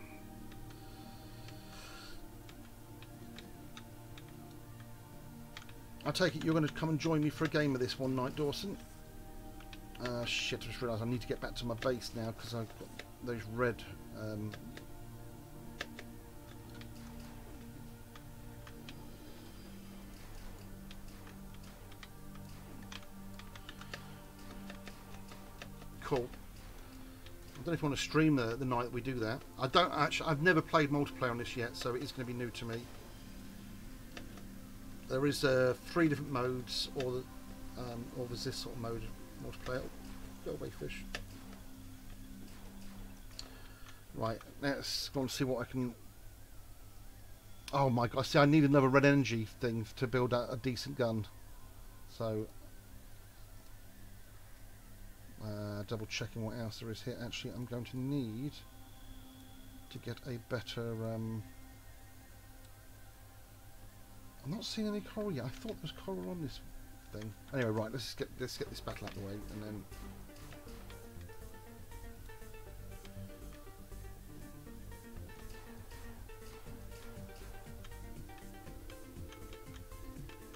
I take it you're going to come and join me for a game of this one night, Dawson. Shit, I just realised I need to get back to my base now because I've got those red cool. don't know if you want to stream the night that we do that. I don't actually. I've never played multiplayer on this yet, so it is going to be new to me. There is 3 different modes, or there's this sort of mode multiplayer. Go away, fish. Right, let's go and see what I can. Oh my god! See, I need another red energy thing to build a decent gun. So, double checking what else there is here. Actually, I'm going to need to get a better. I'm not seeing any coral yet. I thought there was coral on this thing. Anyway, right. Let's get this battle out of the way, and then.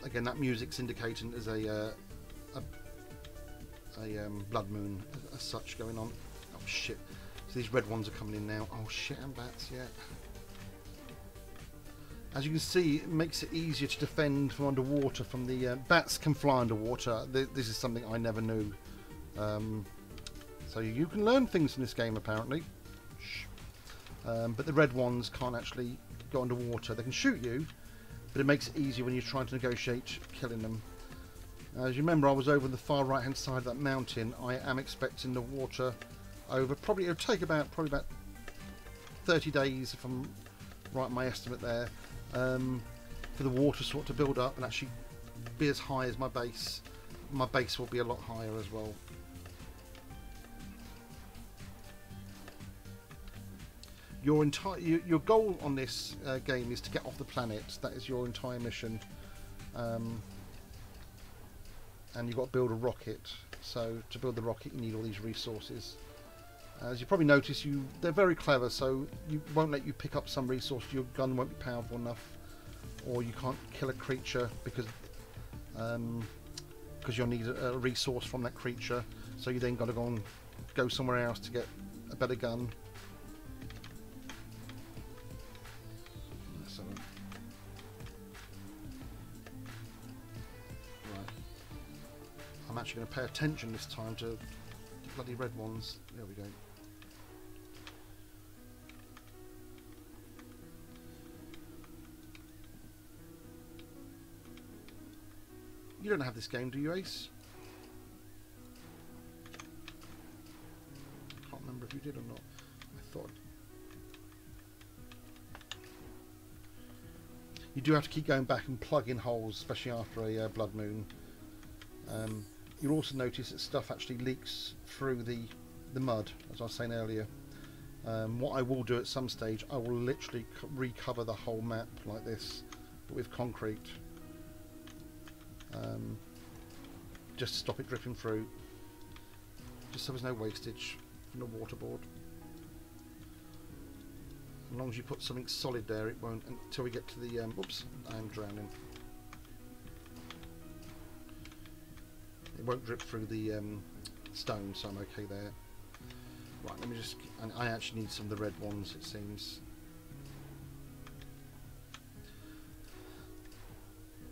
Again, that music's indicating there's a blood moon as such going on. Oh shit! So these red ones are coming in now. Oh shit! And bats, yeah. As you can see, it makes it easier to defend from underwater. From the bats can fly underwater. This is something I never knew. So you can learn things in this game apparently. But the red ones can't actually go underwater. They can shoot you, but it makes it easier when you're trying to negotiate killing them. As you remember, I was over the far right hand side of that mountain. I am expecting the water over. Probably it'll take about 30 days if I'm right in my estimate there, for the water sort to build up and actually be as high as my base. My base will be a lot higher as well. Your goal on this game is to get off the planet. That is your entire mission. And you've got to build a rocket. So to build the rocket you need all these resources. As you probably notice, they're very clever, so you won't let you pick up some resource. Your gun won't be powerful enough, or you can't kill a creature because you'll need a resource from that creature. So you then got to go somewhere else to get a better gun. I'm actually going to pay attention this time to the bloody red ones. There we go. You don't have this game, do you, Ace? I can't remember if you did or not. I thought. You do have to keep going back and plug in holes, especially after a blood moon. You'll also notice that stuff actually leaks through the mud, as I was saying earlier. What I will do at some stage, I will literally recover the whole map like this, but with concrete, just to stop it dripping through, just so there's no wastage from the waterboard. As long as you put something solid there, it won't, until we get to the oops, I'm drowning. It won't drip through the stone, so I'm okay there. Right, let me just. And I actually need some of the red ones, it seems.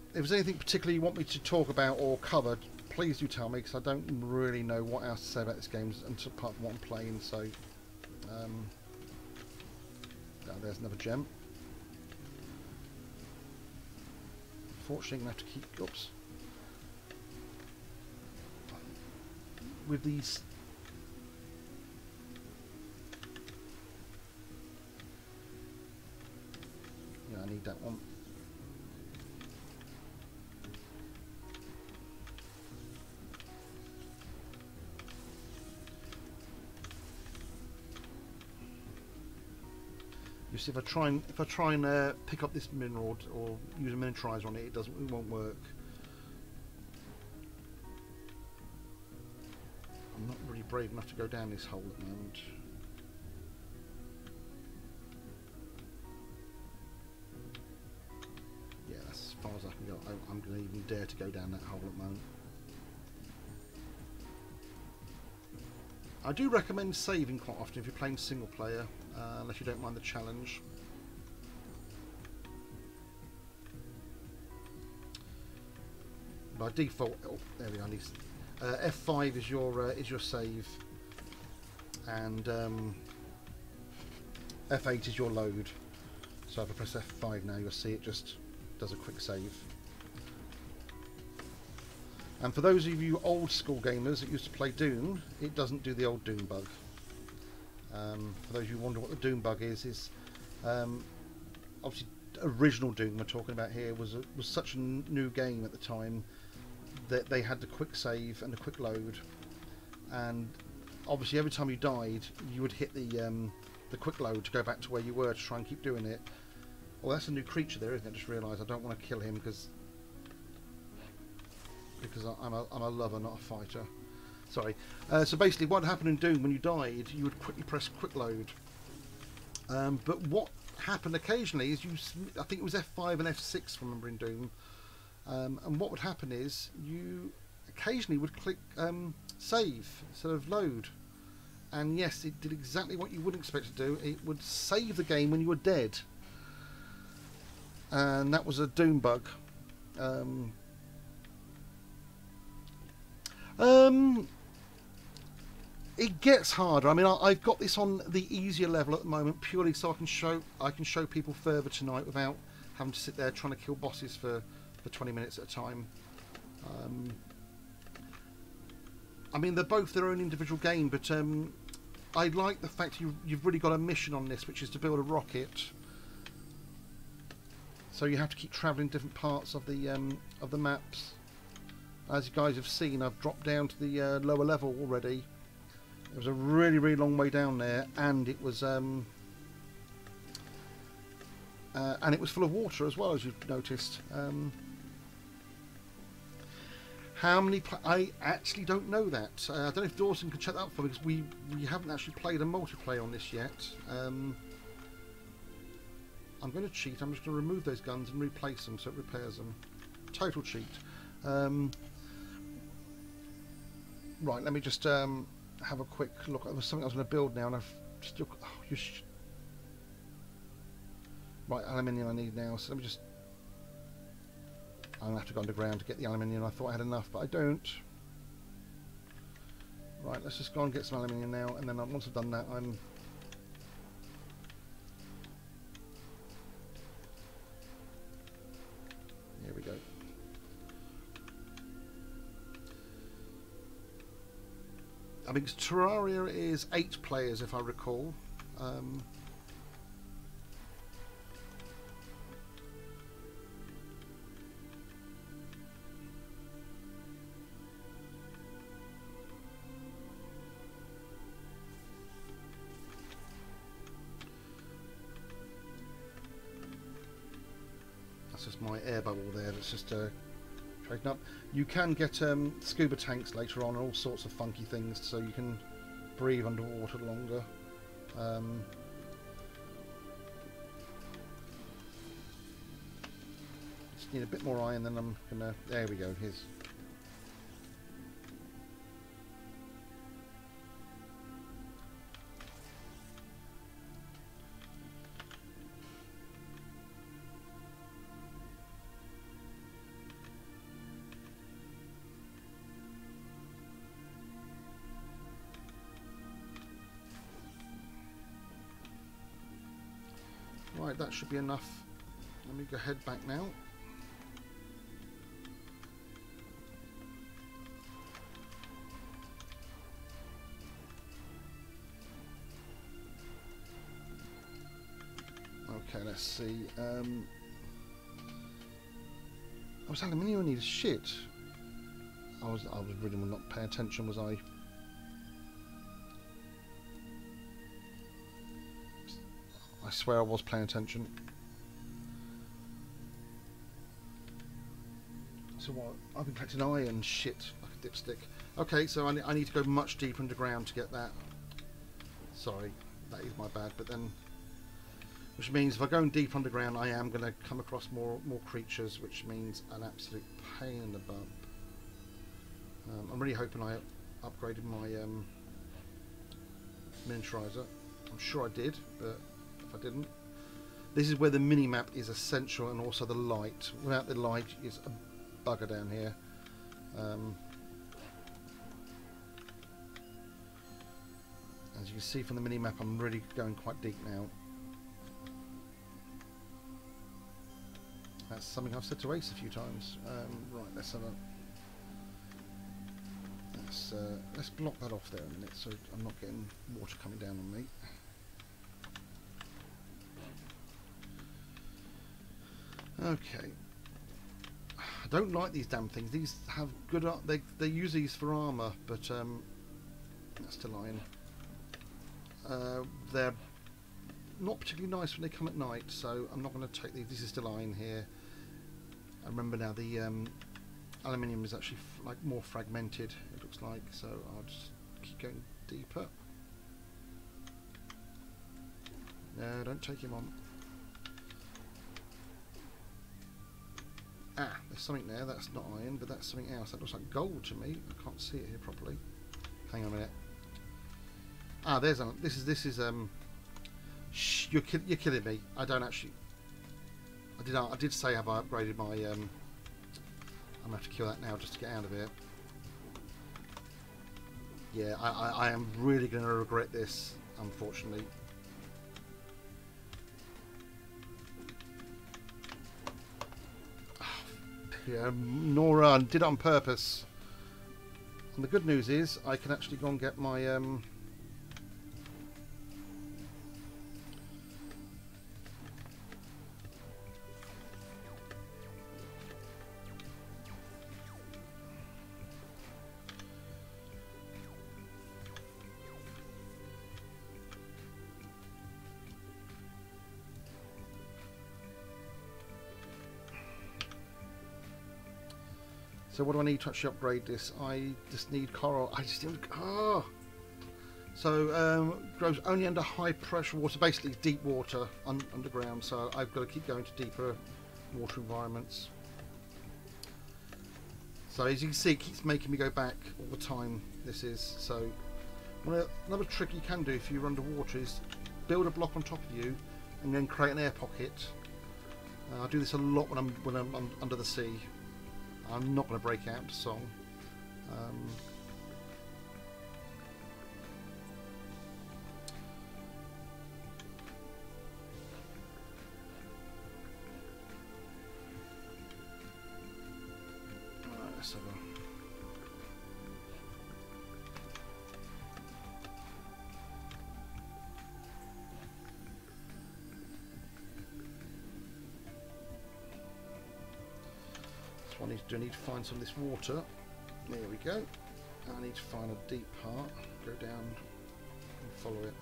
If there's anything particularly you want me to talk about or cover, please do tell me, because I don't really know what else to say about this game apart from what I'm playing. So, there's another gem. Unfortunately, I'm gonna have to keep. Oops. With these, yeah, I need that one. You see, if I try and pick up this mineral or use a miniaturizer on it, it won't work. I'm not really brave enough to go down this hole at the moment. Yeah, that's as far as I can go. I'm going to even dare to go down that hole at the moment. I do recommend saving quite often if you're playing single player, unless you don't mind the challenge. By default, oh, there we are. F5 is your save, and F8 is your load. So if I press F5 now, you'll see it just does a quick save. And for those of you old school gamers that used to play Doom, it doesn't do the old Doom bug. For those of you who wonder what the Doom bug is obviously original Doom we're talking about here was such a new game at the time that they had the quick save and the quick load, and obviously every time you died you would hit the quick load to go back to where you were to try and keep doing it. Well, that's a new creature there, isn't it? I just realised I don't want to kill him because I'm a lover, not a fighter. Sorry. So basically what happened in Doom, when you died, you would quickly press quick load. But what happened occasionally is I think it was F5 and F6 if I remember in Doom. And what would happen is you occasionally would click save instead of load. And yes, it did exactly what you wouldn't expect it to do. It would save the game when you were dead. And that was a Doom bug. It gets harder. I mean, I've got this on the easier level at the moment, purely so I can show people further tonight without having to sit there trying to kill bosses for 20 minutes at a time. I mean, they're both their own individual game, but I like the fact you've really got a mission on this, which is to build a rocket. So you have to keep travelling different parts of the maps. As you guys have seen, I've dropped down to the lower level already. It was a really, really long way down there, and it was full of water as well, as you've noticed. How many? I actually don't know that. I don't know if Dawson can check that up for me, because we haven't actually played a multiplayer on this yet. I'm going to cheat. I'm just going to remove those guns and replace them so it repairs them. Total cheat. Right, let me just have a quick look. There was something I was going to build now, and I've still. Oh, right, aluminium I need now. So let me just. I'm going to have to go underground to get the aluminium. I thought I had enough, but I don't. Right, let's just go and get some aluminium now, and then once I've done that, I'm. Here we go. I mean, Terraria is 8 players, if I recall. That's just my air bubble there. That's just trading up. You can get scuba tanks later on, and all sorts of funky things, so you can breathe underwater longer. Just need a bit more iron, then I'm gonna. There we go. Here's. Right, that should be enough. Let me go head back now. Okay, let's see. I was aluminium. I need shit. I was really not paying attention, was I? I swear I was paying attention. So what? I've been collecting iron shit like a dipstick. Okay, so I need to go much deeper underground to get that. Sorry, that is my bad. But then, which means if I go deep underground, I am going to come across more creatures, which means an absolute pain in the butt. I'm really hoping I upgraded my miniaturizer. I'm sure I did, but if I didn't, this is where the mini-map is essential, and also the light. Without the light, it's a bugger down here. As you can see from the mini map, I'm really going quite deep now. That's something I've said to Ace a few times. Right, let's have a... Let's block that off there a minute so I'm not getting water coming down on me. Okay. I don't like these damn things. These have good... They use these for armour, but that's still iron. They're not particularly nice when they come at night, so I'm not going to take these. This is still iron here. I remember now the aluminium is actually like more fragmented, it looks like, so I'll just keep going deeper. No, don't take him on. Ah, there's something there. That's not iron, but that's something else. That looks like gold to me. I can't see it here properly. Hang on a minute. Ah, there's this is shh, you're killing me. I don't actually. I did say have I upgraded my I'm gonna have to kill that now just to get out of here. Yeah, I am really gonna regret this, unfortunately. Yeah, Nora, I did it on purpose. And the good news is I can actually go and get my so what do I need to actually upgrade this? I just need coral. I just need... Oh! So, grows only under high pressure water, basically deep water underground, so I've got to keep going to deeper water environments. So as you can see, it keeps making me go back all the time, this is. So, another trick you can do if you're underwater is build a block on top of you and then create an air pocket. I do this a lot when I'm under the sea. I'm not going to break out into song. Right, let's have a... I need to find some of this water. There we go. I need to find a deep part. Go down and follow it.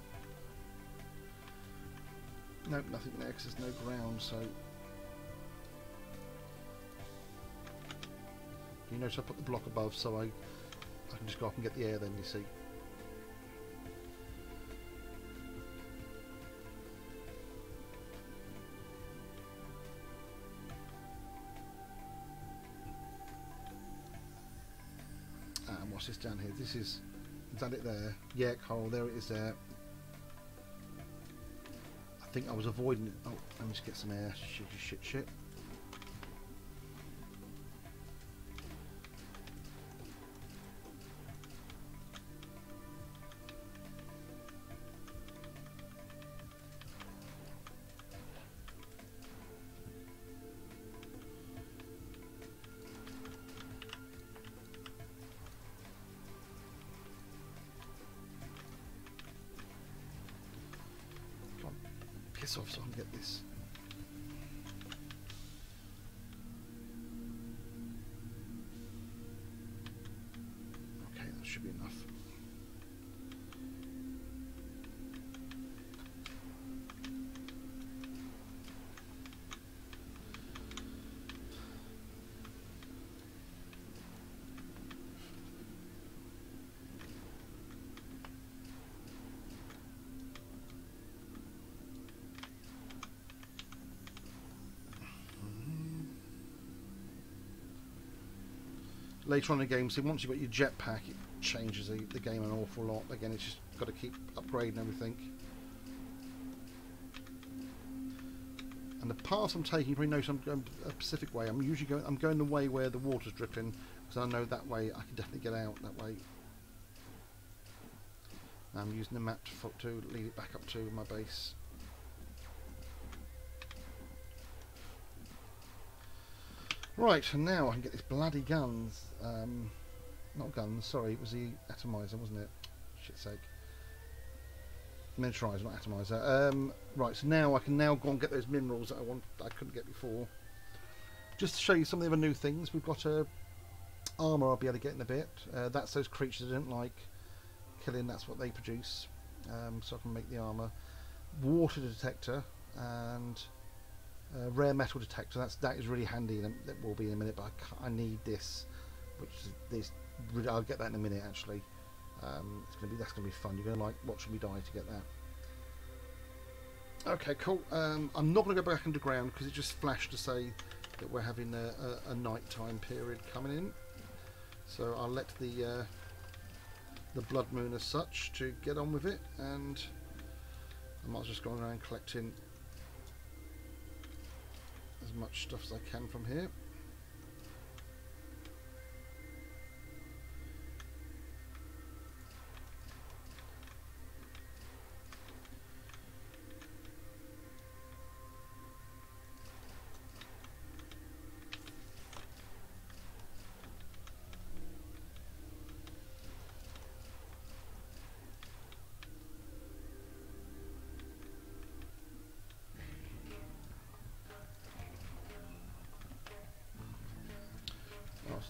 Nope, nothing there because there's no ground. So you notice I put the block above, so I can just go up and get the air. Then you see. What's this down here? Is that it there? Yeah, coral, there it is there. I think I was avoiding it. Oh, let me just get some air. Shit. Piss off so I can get this. Okay, that should be enough. Later on in the game, so once you've got your jetpack, it changes the game an awful lot. Again, it's just got to keep upgrading everything. And the path I'm taking, you probably notice I'm going a Pacific way. I'm going the way where the water's dripping, because I know that way I can definitely get out that way. I'm using the map to lead it back up to my base. Right, and now I can get these bloody guns. Not guns, sorry, it was the atomizer, wasn't it? Shit's sake. Miniaturizer, not atomizer. Right, so now I can now go and get those minerals that I couldn't get before. Just to show you some of the other new things, we've got armour I'll be able to get in a bit. That's those creatures I didn't like killing, that's what they produce. So I can make the armour. Water detector and rare metal detector. That is really handy, and that will be in a minute. But I need this, which is this. I'll get that in a minute. Actually, that's gonna be fun. You're gonna like watching me die to get that. Okay, cool. I'm not gonna go back underground because it just flashed to say that we're having a nighttime period coming in. So I'll let the blood moon as such to get on with it, and I might just go around collecting as much stuff as I can from here.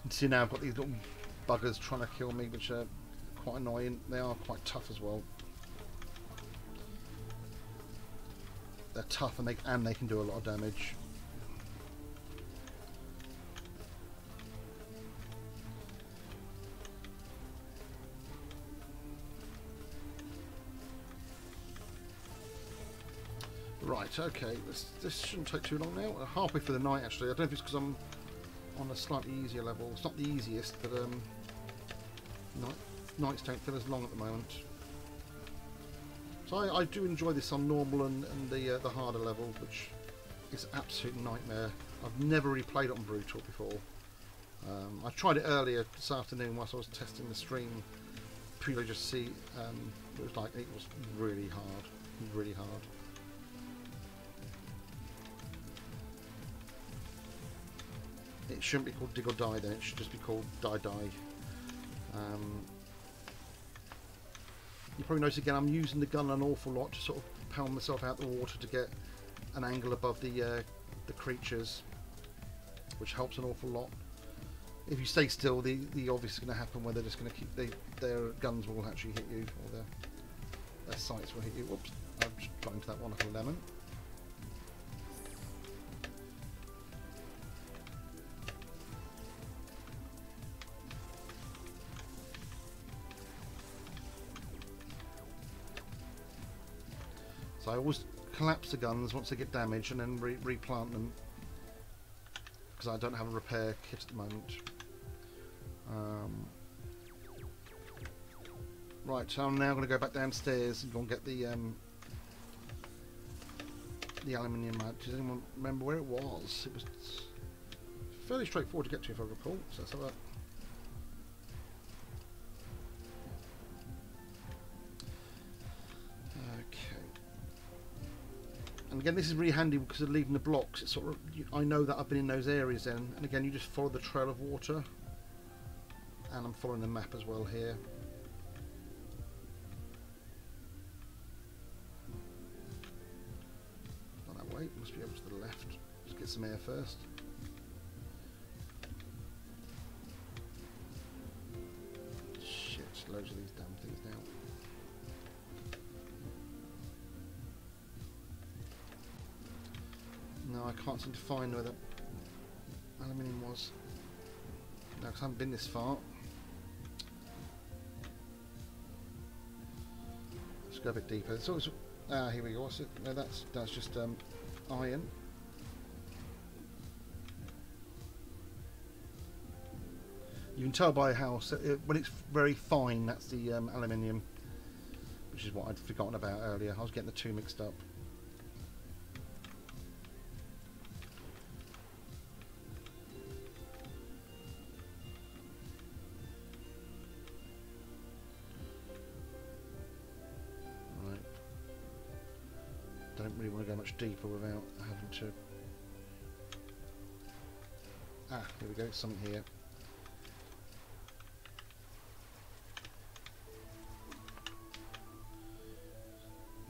See, now I've got these little buggers trying to kill me, which are quite annoying. They are quite tough as well. They're tough and they can do a lot of damage. Right, okay, this shouldn't take too long now. We're halfway through the night actually. I don't know if it's because I'm on a slightly easier level. It's not the easiest, but nights don't feel as long at the moment. So I do enjoy this on normal and the harder level, which is an absolute nightmare. I've never really played it on brutal before. I tried it earlier this afternoon whilst I was testing the stream. Purely just to see, it was really hard, really hard. It shouldn't be called Dig or Die then, it should just be called Die Die. You probably notice again I'm using the gun an awful lot to sort of pound myself out the water to get an angle above the creatures, which helps an awful lot. If you stay still, the obvious is going to happen where they're just going to keep their guns will actually hit you, or their sights will hit you. Whoops, I've just got into that one like a lemon. So I always collapse the guns once they get damaged and then replant them, because I don't have a repair kit at the moment. Right, so I'm now going to go back downstairs and go and get the aluminium out. Does anyone remember where it was? It was fairly straightforward to get to if I recall. So let's have a And again, this is really handy because of leaving the blocks. It's sort of, I know that I've been in those areas then, and again you just follow the trail of water, and I'm following the map as well here. Not that way, must be over to the left. Let's get some air first. Shit, loads of these damn things now. No, I can't seem to find where the aluminium was. No, because I haven't been this far. Let's go a bit deeper. It's always, here we go. What's it? No, that's just iron. You can tell by how when it's very fine, that's the aluminium, which is what I'd forgotten about earlier. I was getting the two mixed up. Didn't really want to go much deeper without having to... Ah, here we go, something here.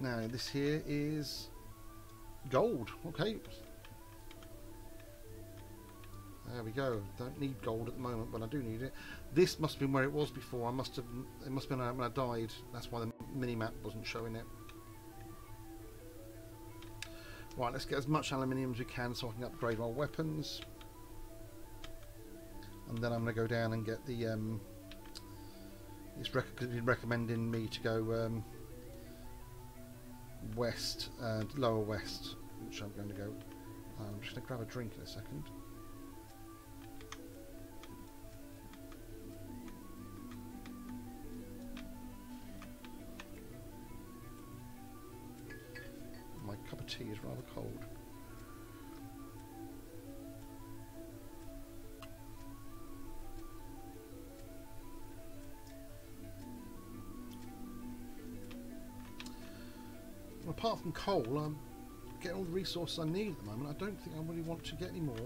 Now, this here is gold. Okay. There we go. Don't need gold at the moment, but I do need it. This must have been where it was before. It must have been when I died. That's why the mini-map wasn't showing it. Right, let's get as much aluminium as we can so I can upgrade our weapons. And then I'm going to go down and get the... it's recommending me to go west, lower west, which I'm going to go. I'm just going to grab a drink in a second. My cup of tea is rather cold. Apart from coal, I'm getting all the resources I need at the moment. I don't think I really want to get any more.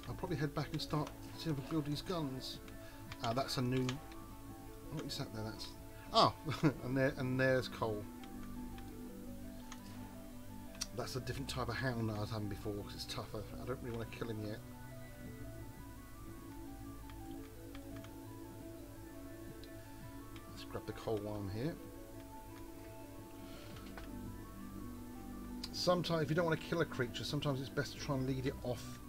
I'll probably head back and start seeing if I can build these guns. Ah, that's a new... What is that there? That's... Oh! and there's coal. That's a different type of hound that I was having before because it's tougher. I don't really want to kill him yet. Let's grab the coal while I'm here. Sometimes, if you don't want to kill a creature, sometimes it's best to try and lead it off.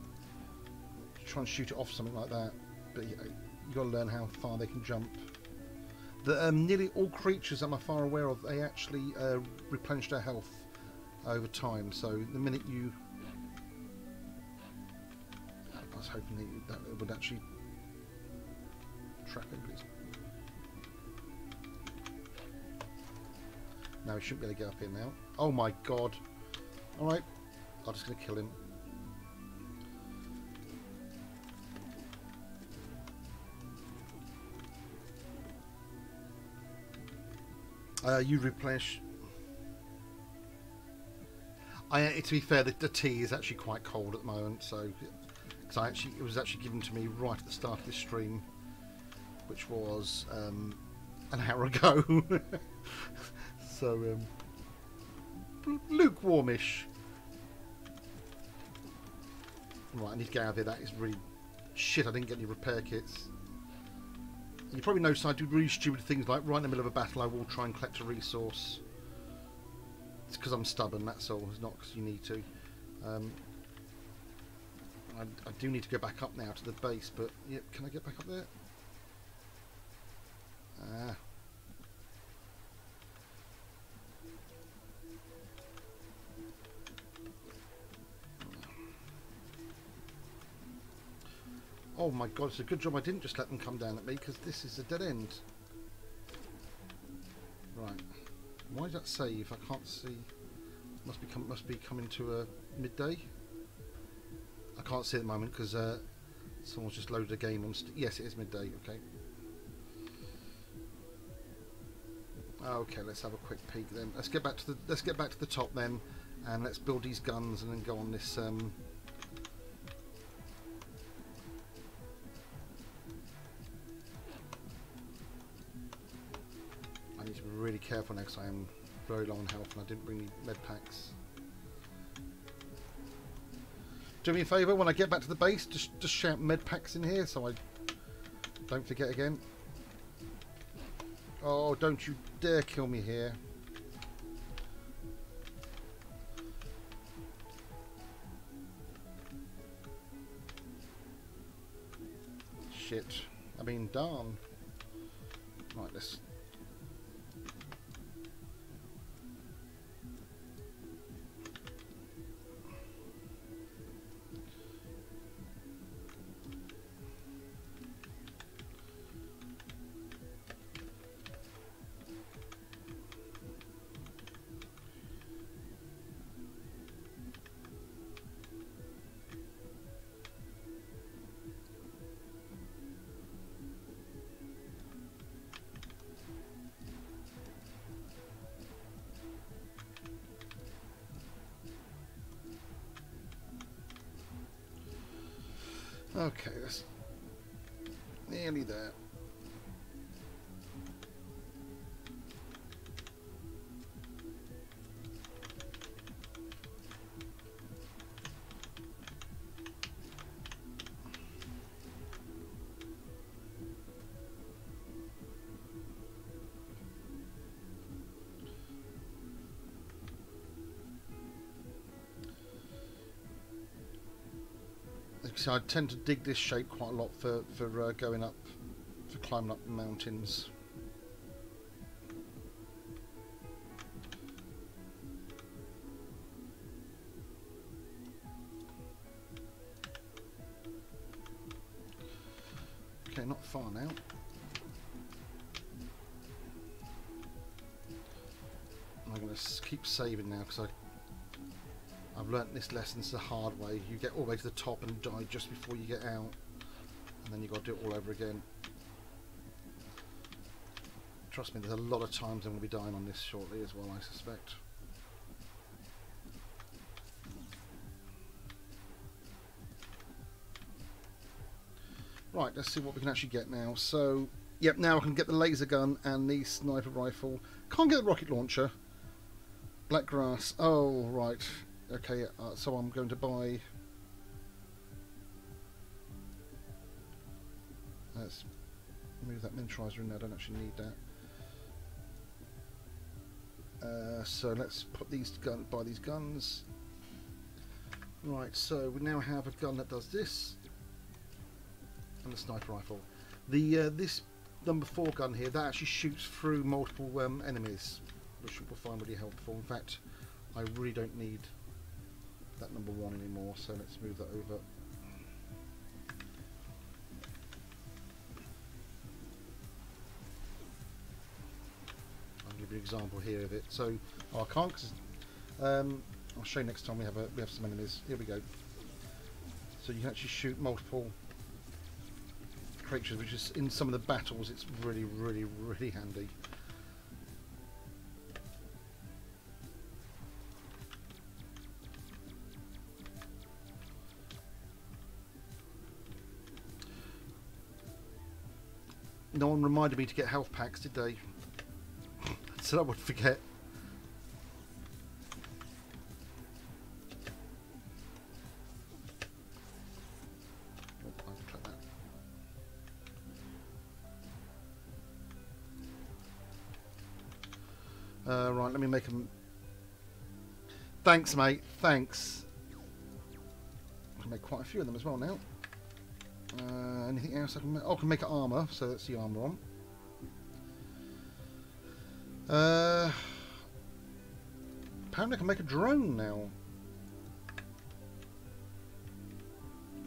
Try and shoot it off, something like that. But you've got to learn how far they can jump. Nearly all creatures I'm far aware of, they actually replenish their health over time. So the minute you... I was hoping that it would actually trap him, please. No, he shouldn't be able to get up here now. Oh my god. Alright, I'm just going to kill him. You replenish. To be fair, the tea is actually quite cold at the moment, so because it was actually given to me right at the start of this stream, which was an hour ago. So lukewarmish. Right, I need to get out of here. That is really shit. I didn't get any repair kits. You probably notice I do really stupid things like right in the middle of a battle I will try and collect a resource. It's because I'm stubborn, that's all. It's not because you need to. I do need to go back up now to the base, but yeah, can I get back up there? Ah. Oh my god, it's a good job I didn't just let them come down at me, because this is a dead end. Right. Why did that save? I can't see. Must be coming to a midday. I can't see at the moment because someone's just loaded a game on. Yes, it is midday. Okay. Okay, let's have a quick peek then. Let's get back to the top then, and let's build these guns and then go on this. I need to be really careful now because I am very low on health and I didn't bring any med packs. Do me a favour, when I get back to the base, just shout med packs in here so I don't forget again. Oh, don't you dare kill me here. Shit. I mean, darn. Right, let's... Okay, that's nearly there. So I tend to dig this shape quite a lot for going up, for climbing up the mountains. Okay, not far now. I'm going to keep saving now because I've learnt this lesson the hard way. You get all the way to the top and die just before you get out, and then you've got to do it all over again. Trust me, there's a lot of times I'm going to be dying on this shortly as well, I suspect. Right, let's see what we can actually get now. So, yep, now I can get the laser gun and the sniper rifle. Can't get the rocket launcher. Black grass. Oh, right. Okay, so I'm going to buy... Let's move that miniaturizer in there. I don't actually need that. So let's put these buy these guns. Right, so we now have a gun that does this. And a sniper rifle. The this number 4 gun here, that actually shoots through multiple enemies, which we'll find really helpful. In fact, I really don't need that number 1 anymore, so let's move that over. I'll give you an example here of it. So, I can't, because I'll show you next time we have some enemies. Here we go. So you can actually shoot multiple creatures, which is in some of the battles it's really handy. No one reminded me to get health packs, did they? So I would forget. Right, let me make them. Thanks, mate. Thanks. I can make quite a few of them as well now. Anything else I can make? Oh, I can make an armour, so that's the armour on. Apparently I can make a drone now.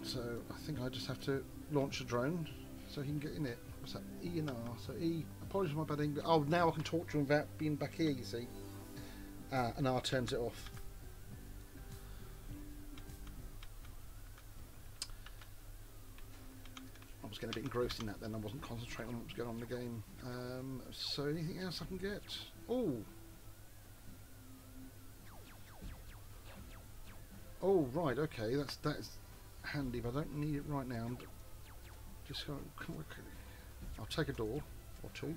So I think I just have to launch a drone so he can get in it. What's that? E and R. So E. Apologies for my bad English. Oh, now I can talk to him without being back here, you see. And R turns it off. I was getting a bit engrossed in that then. I wasn't concentrating on what was going on in the game. So anything else I can get? Oh. Oh, right, okay. That is handy, but I don't need it right now. I'm just going to... I'll take a door or two.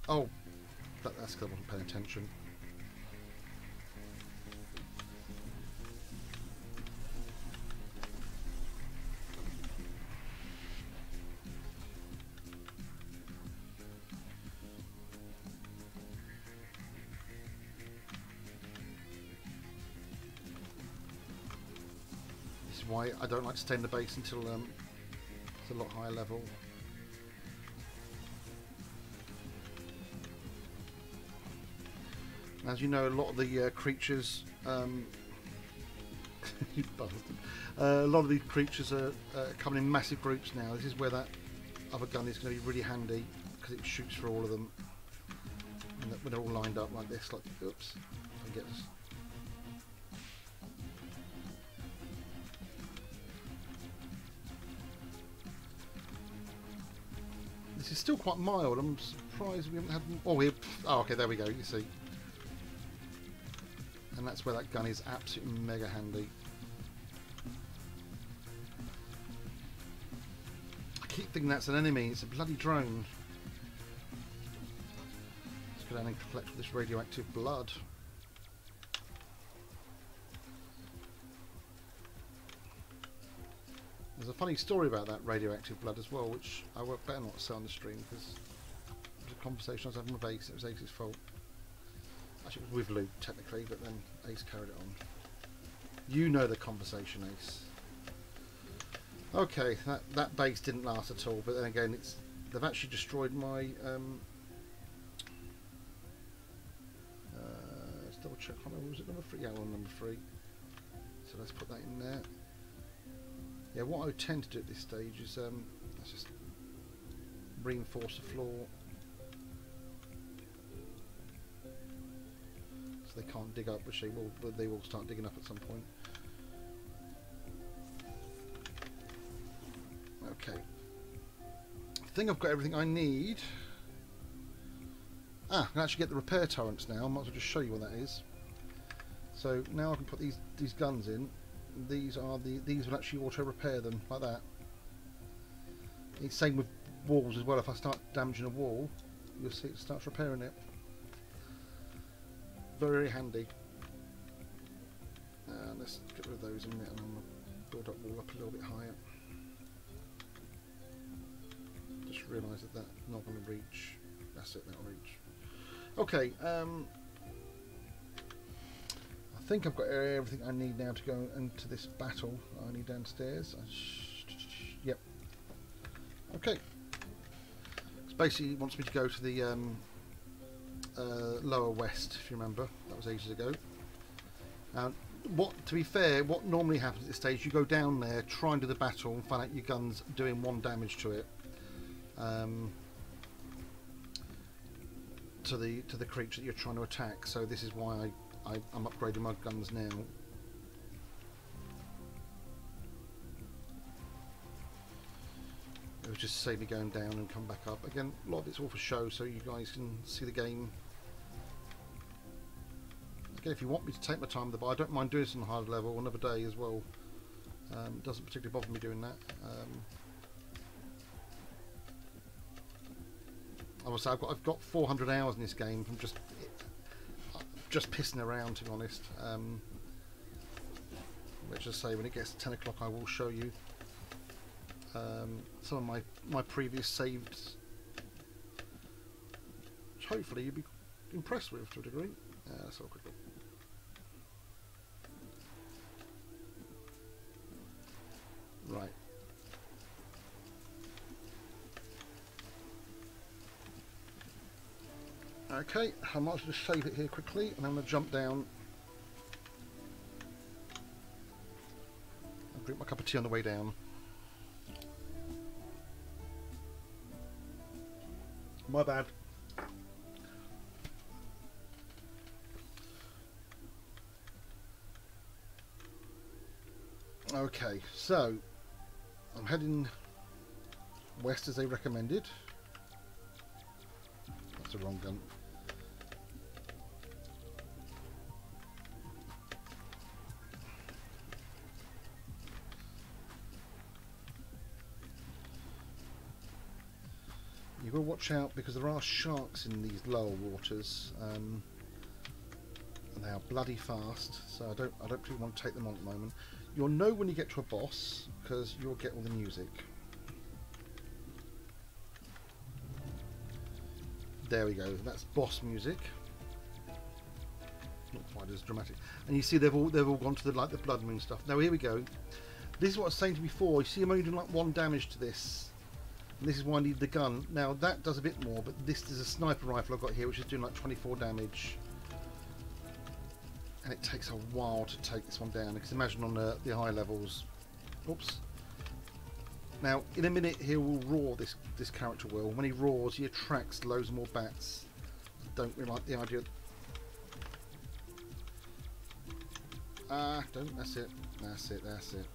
Oh, that's because I wasn't paying attention. This is why I don't like to stay in the base until it's a lot higher level. As you know, a lot of the creatures, you bastard. A lot of these creatures are coming in massive groups now. This is where that other gun is going to be really handy because it shoots for all of them, and when they're all lined up like this. Like, oops, I get this. This is still quite mild. I'm surprised we haven't had. Oh, okay, there we go. You see. And that's where that gun is absolutely mega handy. I keep thinking that's an enemy. It's a bloody drone. Let's go down and collect this radioactive blood. There's a funny story about that radioactive blood as well, which I better not say on the stream because it was a conversation I was having with Ace. It was Ace's fault. Actually, it was with Luke technically, but then Ace carried it on. You know the conversation, Ace. Okay, that base didn't last at all, but then again, they've actually destroyed my. Let's double check. I don't know, was it number 3? Yeah, well, number 3. So let's put that in there. Yeah, what I would tend to do at this stage is let's just reinforce the floor so they can't dig up, which they will, but they will start digging up at some point. Okay, I think I've got everything I need. I can actually get the repair turrets now. I might as well just show you what that is. So now I can put these guns in. These will actually auto repair them like that. It's same with walls as well. If I start damaging a wall, you'll see it starts repairing it. Very, very handy. Let's get rid of those in a minute, and I'm going to build up wall up a little bit higher. Just realised that that's not going to reach. That's it. That'll reach. Okay. I think I've got everything I need now to go into this battle. I need downstairs. Yep. Okay. So basically, it wants me to go to the lower west. If you remember, that was ages ago. To be fair, what normally happens at this stage, you go down there, try and do the battle, and find out your gun's doing 1 damage to it. To the creature that you're trying to attack. So this is why I'm upgrading my guns now. It would just save me going down and come back up. Again, a lot of it's all for show, so you guys can see the game. Again, if you want me to take my time, but I don't mind doing this on a hard level another day as well. It doesn't particularly bother me doing that. Obviously, I've got 400 hours in this game from just pissing around, to be honest. Let's just say when it gets to 10 o'clock, I will show you some of my previous saves, which hopefully you'll be impressed with to a degree. Let's have a quick look. Right. Okay, I might as well just save it here quickly, and I'm going to jump down and drink my cup of tea on the way down. My bad. Okay, so I'm heading west as they recommended. That's the wrong gun. You've got to watch out because there are sharks in these lower waters, and they are bloody fast. So I don't particularly want to take them on at the moment. You'll know when you get to a boss because you'll get all the music. There we go. That's boss music. Not quite as dramatic. And you see they've all gone to the blood moon stuff. Now here we go. This is what I was saying to you before. You see I'm only doing like 1 damage to this. And this is why I need the gun. Now that does a bit more, but this is a sniper rifle I've got here, which is doing like 24 damage. And it takes a while to take this one down, because imagine on the high levels. Oops. Now, in a minute he will roar, this character will. When he roars, he attracts loads more bats. I don't really like the idea. That's it. That's it, that's it.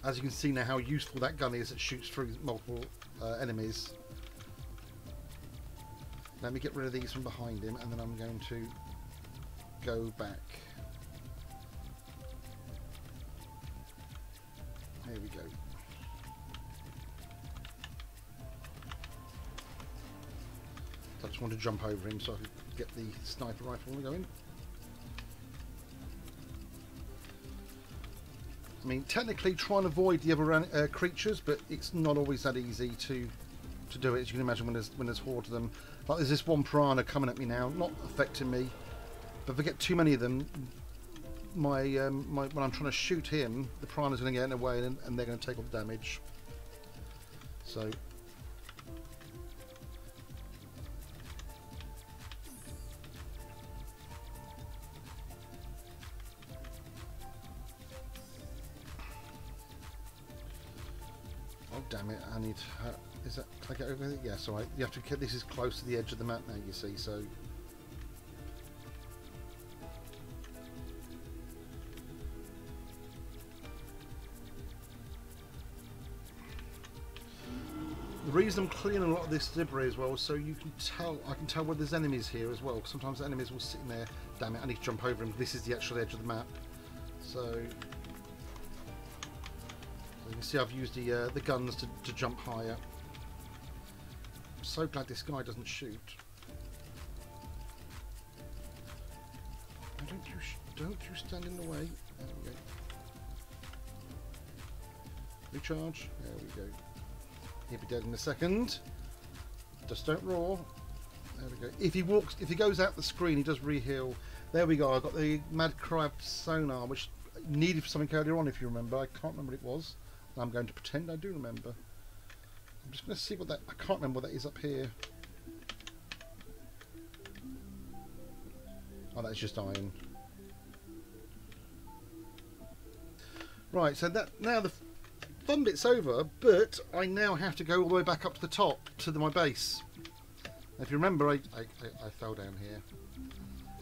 As you can see now how useful that gun is, it shoots through multiple enemies. Let me get rid of these from behind him, and then I'm going to go back. There we go. So I just want to jump over him so I can get the sniper rifle going. I mean, technically try and avoid the other creatures, but it's not always that easy to do it. As you can imagine, when there's hordes of them. Like there's this one piranha coming at me now, not affecting me. But if I get too many of them, when I'm trying to shoot him, the piranha's going to get in the way, and they're going to take all the damage. So. Oh damn it! I need. Is that? Can I get over there? Yes. All right. You have to get. This is close to the edge of the map now. You see, so. The reason I'm clearing a lot of this debris as well, so you can tell. I can tell where there's enemies here as well. Sometimes the enemies will sit in there. Damn it! I need to jump over them. This is the actual edge of the map. So. You can see I've used the guns to jump higher. I'm so glad this guy doesn't shoot. Don't you stand in the way. There we go. Recharge. There we go. He'll be dead in a second. Just don't roar. There we go. If he goes out the screen, he does re-heal. There we go. I got the Mad Crab sonar, which needed for something earlier on. If you remember, I can't remember what it was. I'm going to pretend I do remember. I'm just going to see what that... I can't remember what that is up here. Oh, that's just iron. Right, so that now the fun bit's over, but I now have to go all the way back up to the top, to my base. If you remember, I fell down here.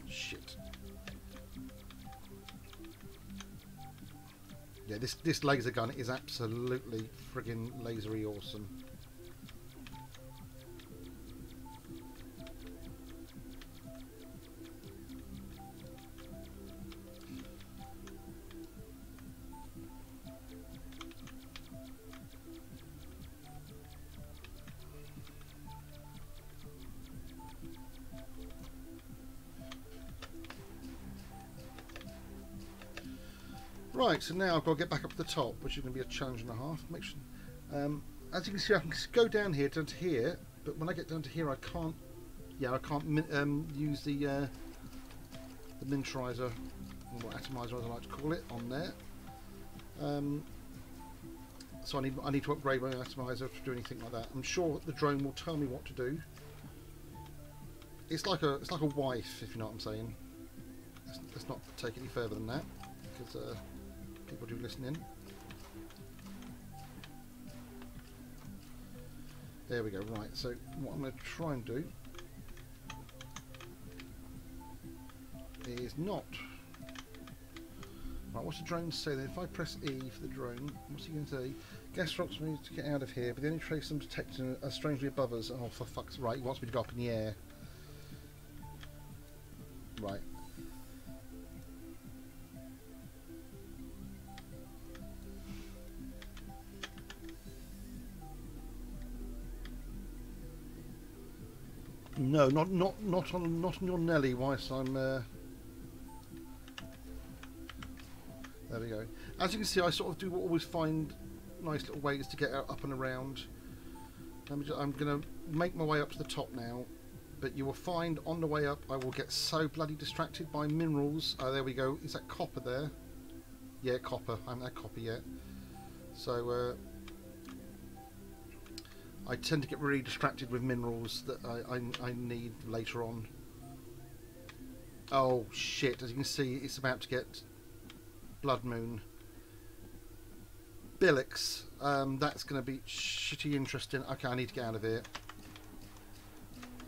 Shit. Yeah, this laser gun is absolutely friggin' lasery awesome. Right, so now I've got to get back up to the top, which is going to be a challenge and a half. Make sure, as you can see, I can go down to here, but when I get down to here, I can't. Yeah, I can't use the miniaturizer, or atomizer, as I like to call it, on there. So I need to upgrade my atomizer to do anything like that. I'm sure the drone will tell me what to do. It's like a wife, if you know what I'm saying. Let's not take it any further than that, because people do listen in. There we go. Right. So what I'm going to try and do is not. Right. What's the drone say then? If I press E for the drone, what's he going to say? Gas rocks me to get out of here, but the only trace I'm detecting are strangely above us. Oh, for fuck's right! He wants me to go up in the air. Right. No, not on your Nelly. Whilst I'm there we go. As you can see, I sort of do always find nice little ways to get out, up and around. I'm going to make my way up to the top now, but you will find on the way up I will get so bloody distracted by minerals. Oh, there we go. Is that copper there? Yeah, copper. I haven't had copper yet. So I tend to get really distracted with minerals that I need later on. Oh shit, as you can see, it's about to get Blood Moon. Billix, that's going to be shitty interesting. Okay, I need to get out of here.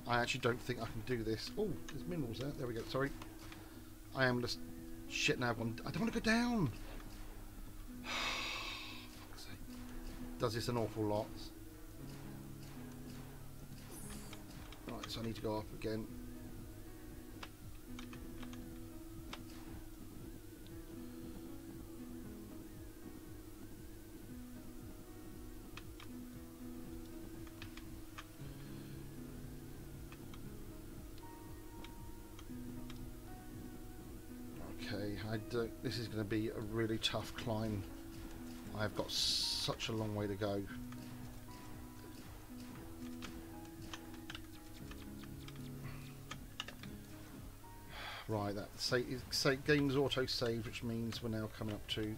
I actually don't think I can do this. Oh, there's minerals there. There we go, sorry. I am just... Shit, now I don't want to go down. Fuck's sake. Does this an awful lot. Right, so I need to go up again. this is going to be a really tough climb. I've got such a long way to go. Right, that game's auto saved, which means we're now coming up to.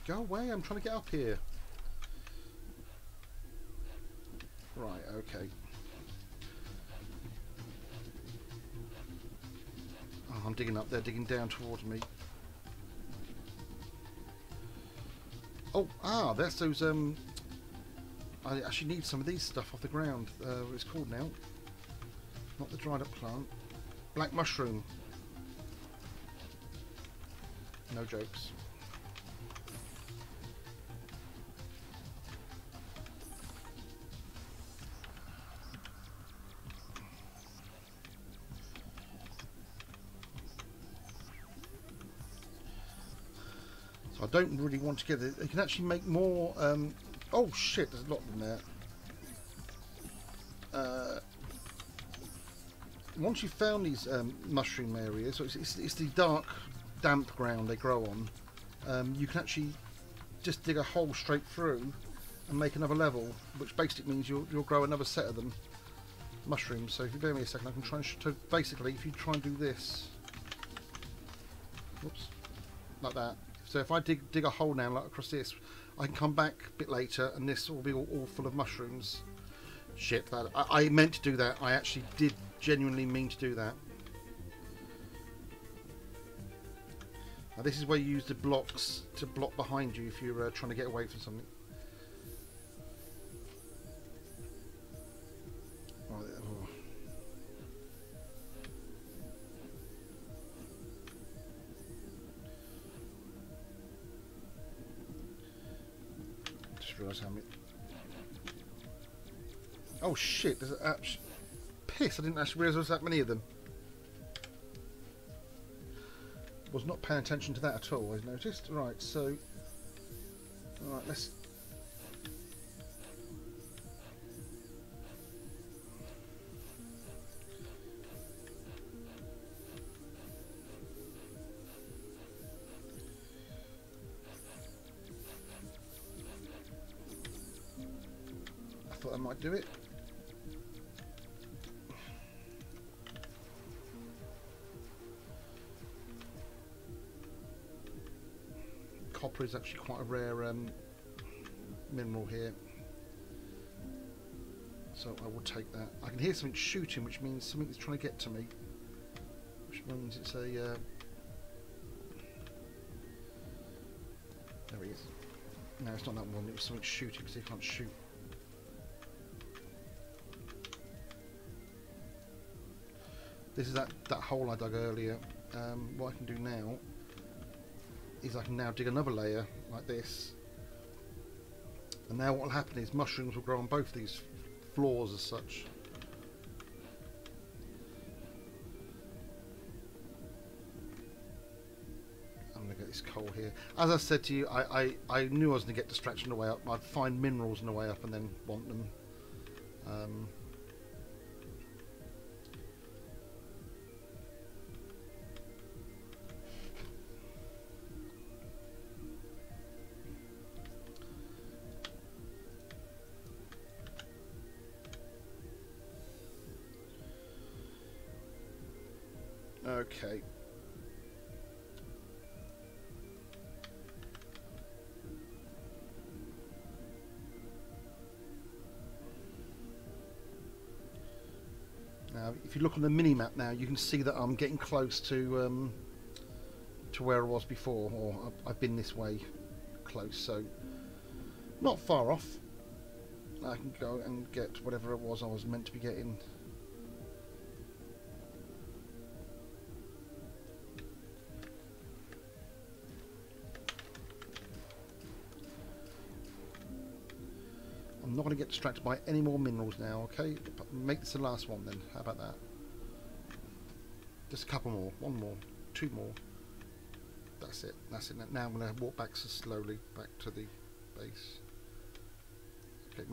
Go away! I'm trying to get up here. Right, okay. Oh, I'm digging up. They're digging down towards me. Oh, that's those, I actually need some of these stuff off the ground. What it's called now. Not the dried up plant. Black mushroom. No jokes. I don't really want to get it. You can actually make more. Oh shit! There's a lot in there. Once you've found these mushroom areas, so it's the dark, damp ground they grow on. You can actually just dig a hole straight through and make another level, which basically means you'll grow another set of them, mushrooms. So if you bear me a second, I can try and so basically, if you try and do this, whoops, like that. So if I dig a hole now, like across this, I can come back a bit later, and this will be all full of mushrooms. Shit, that I meant to do that. I actually did genuinely mean to do that. Now this is where you use the blocks to block behind you if you're trying to get away from something. Right, oh. Just realised how many. Oh shit! There's a piss! I didn't actually realise there was that many of them. Was not paying attention to that at all. I noticed. Right, so right, let's. I thought I might do it. Copper is actually quite a rare mineral here, so I will take that. I can hear something shooting, which means something is trying to get to me, which means it's a there he is. No, it's not that one. It was something shooting because he can't shoot. This is that hole I dug earlier. What I can do now is I can now dig another layer like this, and now what will happen is mushrooms will grow on both these floors as such. I'm going to get this coal here. As I said to you, I knew I was going to get distracted on the way up. I'd find minerals on the way up and then want them. Okay. Now, if you look on the mini map now, you can see that I'm getting close to where I was before, or I've been this way close, so not far off. I can go and get whatever it was I was meant to be getting. I'm not going to get distracted by any more minerals now, okay? Make this the last one then. How about that? Just a couple more. One more. Two more. That's it. That's it. Now I'm going to walk back slowly back to the base. Okay,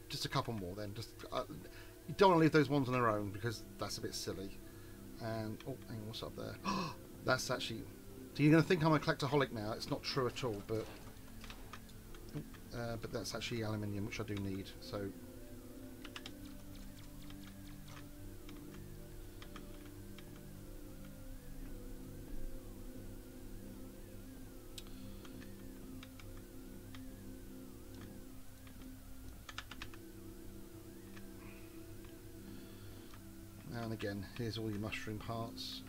just a couple more then. Just you don't want to leave those ones on their own because that's a bit silly. And oh, hang on, what's up there? That's actually. So you're going to think I'm a collectaholic now. It's not true at all, but that's actually aluminium, which I do need. So. And again, here's all your mushroom parts.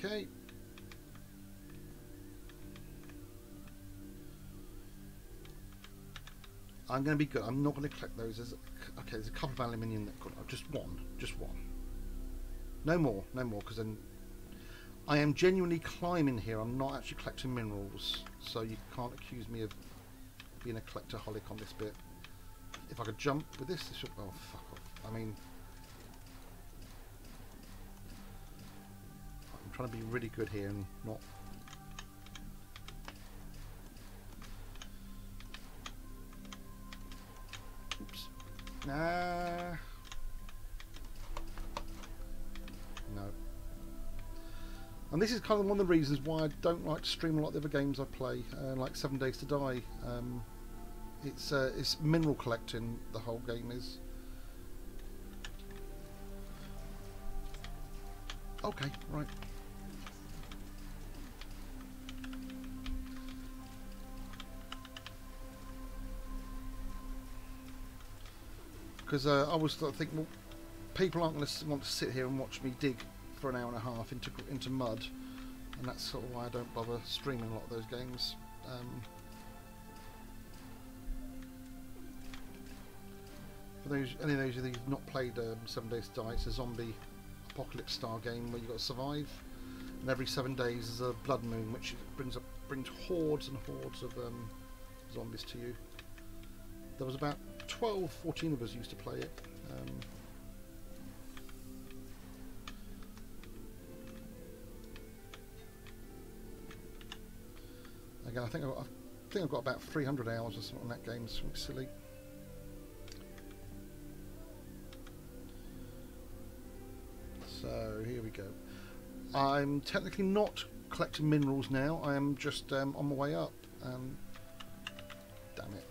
Okay. I'm going to be good. I'm not going to collect those. Okay, there's a couple of aluminium that got just one. No more, because then I am genuinely climbing here. I'm not actually collecting minerals, so you can't accuse me of being a collectaholic on this bit. If I could jump with this would, oh fuck off. I mean, I'm trying to be really good here and not. Oops. Nah. No. And this is kind of one of the reasons why I don't like to stream a lot of the other games I play, like 7 Days to Die. It's mineral collecting, the whole game is. Okay, right. Because I was thinking, well, people aren't going to want to sit here and watch me dig for an hour and a half into mud, and that's sort of why I don't bother streaming a lot of those games. For any of those of you who've not played 7 Days to Die, it's a zombie apocalypse style game where you've got to survive, and every 7 days is a blood moon, which brings hordes and hordes of zombies to you. There was about 14 of us used to play it. Again, I think I've got about 300 hours or something on that game. Something silly. So here we go. I'm technically not collecting minerals now. I am just on my way up. Damn it.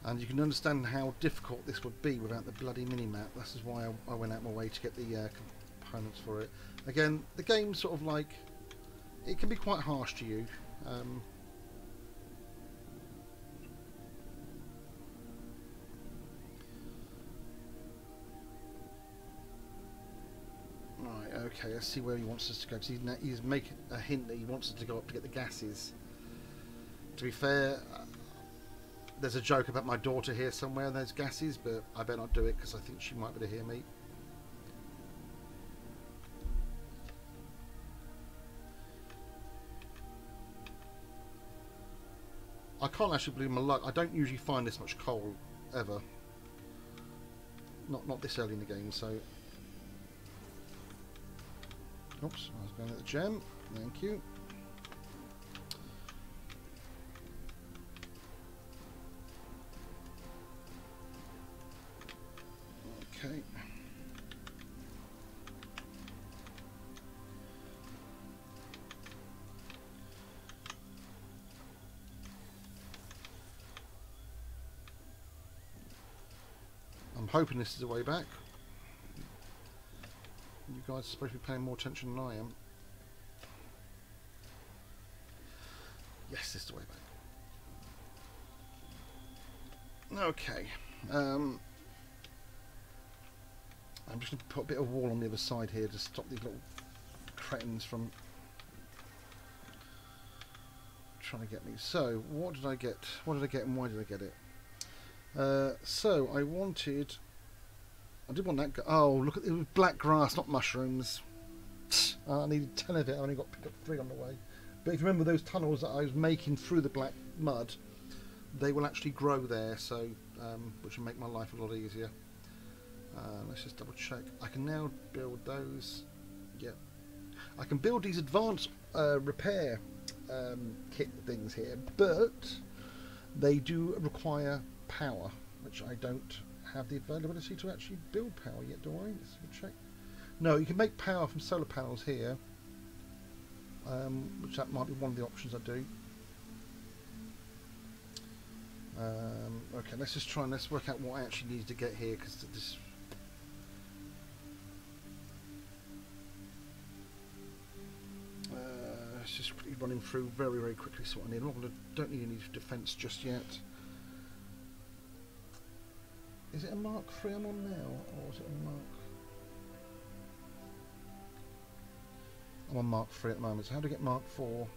And you can understand how difficult this would be without the bloody mini-map. This is why I went out my way to get the components for it. Again, the game sort of like, it can be quite harsh to you. Right, okay, let's see where he wants us to go. Because he's making a hint that he wants us to go up to get the gases. To be fair, there's a joke about my daughter here somewhere and there's gases, but I better not do it because I think she might be able to hear me. I can't actually believe my luck. I don't usually find this much coal ever. Not this early in the game, so. Oops, I was going at the gem. Thank you. Okay. I'm hoping this is the way back. You guys are supposed to be paying more attention than I am. Yes, this is the way back. Okay. I'm just going to put a bit of wall on the other side here to stop these little cretins from trying to get me. So, what did I get? What did I get and why did I get it? So, I wanted I did want that. Oh, look at it was black grass, not mushrooms. I needed 10 of it. I only picked up 3 on the way. But if you remember those tunnels that I was making through the black mud, they will actually grow there, so which will make my life a lot easier. Let's just double check. I can now build those. Yep. I can build these advanced repair kit things here, but they do require power, which I don't have the availability to actually build power yet, do I? Let's check. No, you can make power from solar panels here, which that might be one of the options I do. Okay, let's just try and let's work out what I actually need to get here, because this. It's just running through very, very quickly. So what I need. Don't need any defence just yet. Is it a Mark III I'm on now, or is it a Mark? I'm on Mark III at the moment. So how do I get Mark IV?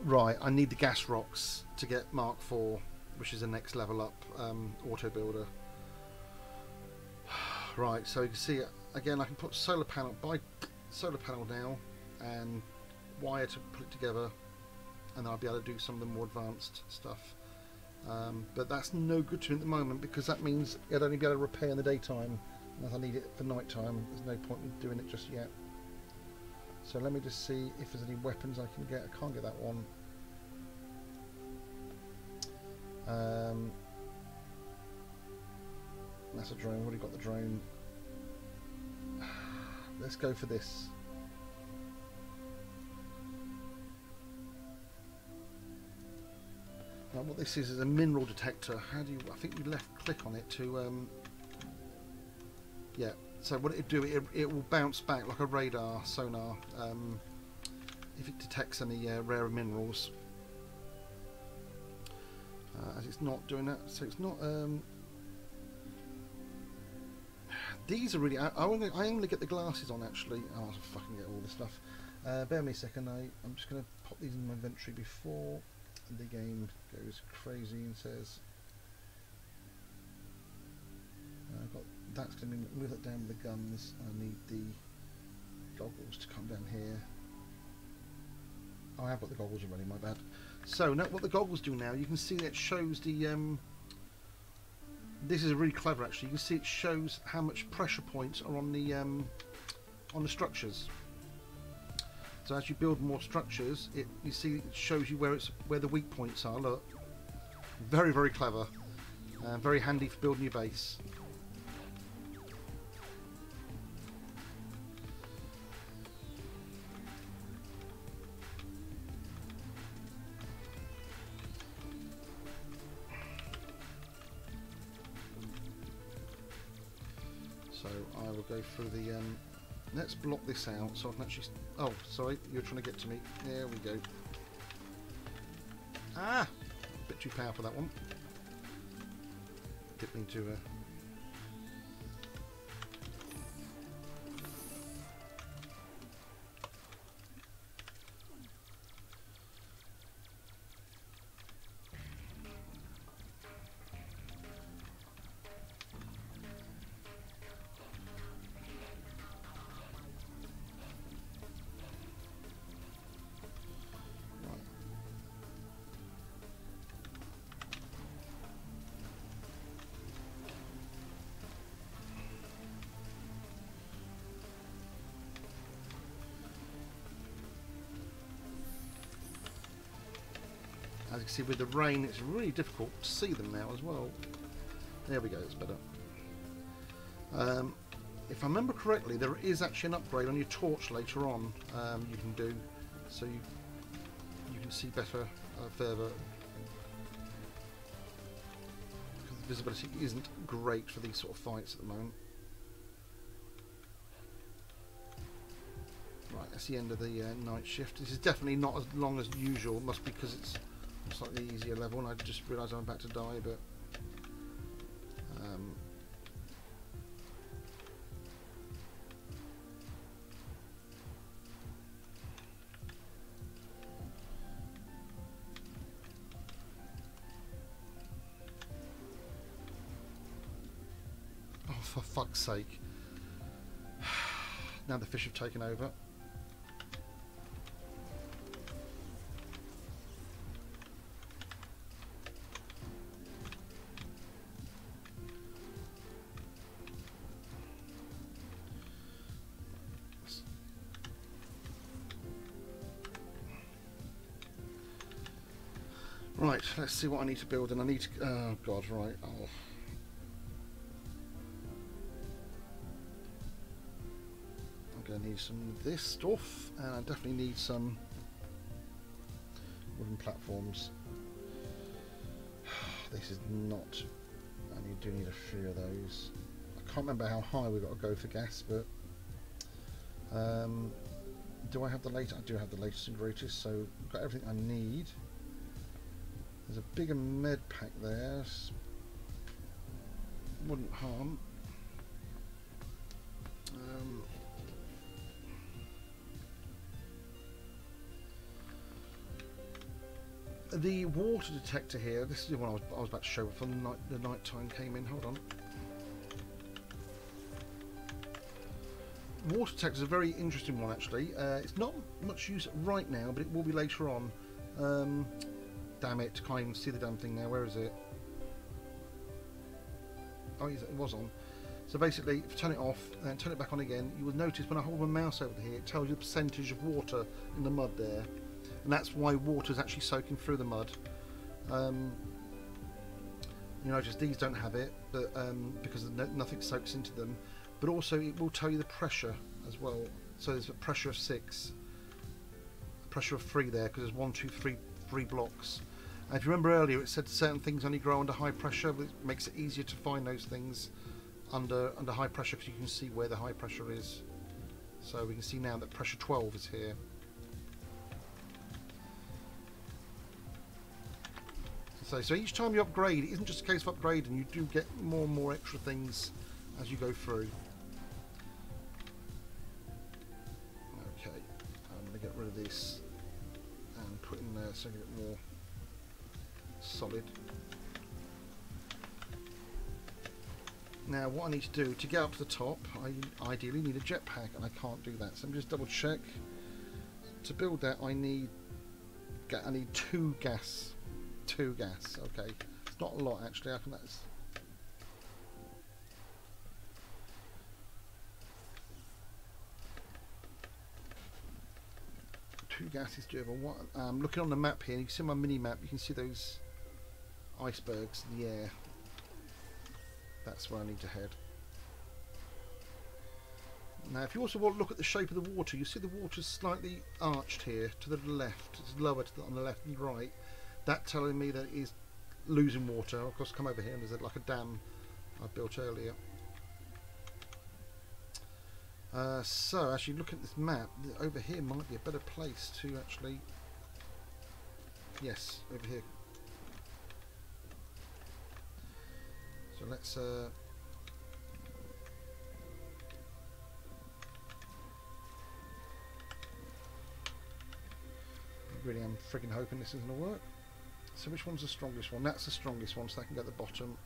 Right, I need the gas rocks to get Mark IV, which is the next level up auto builder. Right, so you can see again I can put solar panel now and wire to put it together, and then I'll be able to do some of the more advanced stuff. But that's no good to me at the moment, because that means I'd only be able to repair in the daytime, and as I need it for night time, there's no point in doing it just yet. So let me just see if there's any weapons I can get. I can't get that one. That's a drone. I've already got the drone. Let's go for this. Now what this is a mineral detector. How do you? I think you left click on it to. Yeah. So what it do? It will bounce back like a radar sonar if it detects any rare minerals. As it's not doing that, so it's not. These are really. I only get the glasses on actually. Oh, I fucking get all this stuff. Bear me a second. I'm just going to pop these in my inventory before the game goes crazy and says. I've got that's going to move that down with the guns. I need the goggles to come down here. Oh, I have got the goggles already. My bad. So now what the goggles do now, you can see that it shows the. This is really clever actually. You can see it shows how much pressure points are on the structures. So as you build more structures, you see it shows you where the weak points are. Look, very very clever, very handy for building your base. So I will go through the. Let's block this out so I can actually. Oh, sorry, you're trying to get to me. There we go. Ah, a bit too powerful that one. Didn't mean to. As you can see with the rain, it's really difficult to see them now as well. There we go, it's better. If I remember correctly, there is actually an upgrade on your torch later on you can do, so you can see better further. Because the visibility isn't great for these sort of fights at the moment. Right, that's the end of the night shift. This is definitely not as long as usual, must be because it's slightly easier level, and I just realised I'm about to die, but oh for fuck's sake. Now the fish have taken over. Right, let's see what I need to build, and I need to... Oh god, right. Oh. I'm going to need some of this stuff, and I definitely need some wooden platforms. This is not... I do need a few of those. I can't remember how high we've got to go for gas, but... do I have the latest? I do have the latest and greatest, so I've got everything I need. There's a bigger med pack there. Wouldn't harm. The water detector here. This is the one I was about to show before the night time came in. Hold on. Water detector is a very interesting one, actually. It's not much use right now, but it will be later on. Damn it, can't even see the damn thing now. Where is it? Oh, it was on. So basically, if you turn it off and turn it back on again, you will notice when I hold my mouse over here, it tells you the percentage of water in the mud there. And that's why water is actually soaking through the mud. You notice these don't have it, but because nothing soaks into them. But also, it will tell you the pressure as well. So there's a pressure of 6, pressure of 3 there, because there's 1, 2, 3 blocks. And if you remember earlier, it said certain things only grow under high pressure, but it makes it easier to find those things under high pressure, because you can see where the high pressure is. So we can see now that pressure 12 is here. So each time you upgrade, it isn't just a case of upgrading, you do get more and more extra things as you go through. Okay, I'm going to get rid of this and put in there so I get it more solid. Now what I need to do to get up to the top, I ideally need a jetpack, and I can't do that, so I'm just double check. To build that I need 2 gas. 2 gas, okay. It's not a lot actually, I think that's... Two gas is doable. What, looking on the map here, and you can see my mini map, you can see those icebergs in the air. That's where I need to head. Now if you also want to look at the shape of the water, you see the water's slightly arched here to the left. It's lower on the left and right. That telling me that it is losing water. Of course, come over here and there's like a dam I built earlier. So actually look at this map, over here might be a better place to actually... Yes, over here. So let's I really am frigging hoping this isn't going to work. So which one's the strongest one? That's the strongest one, so I can get the bottom.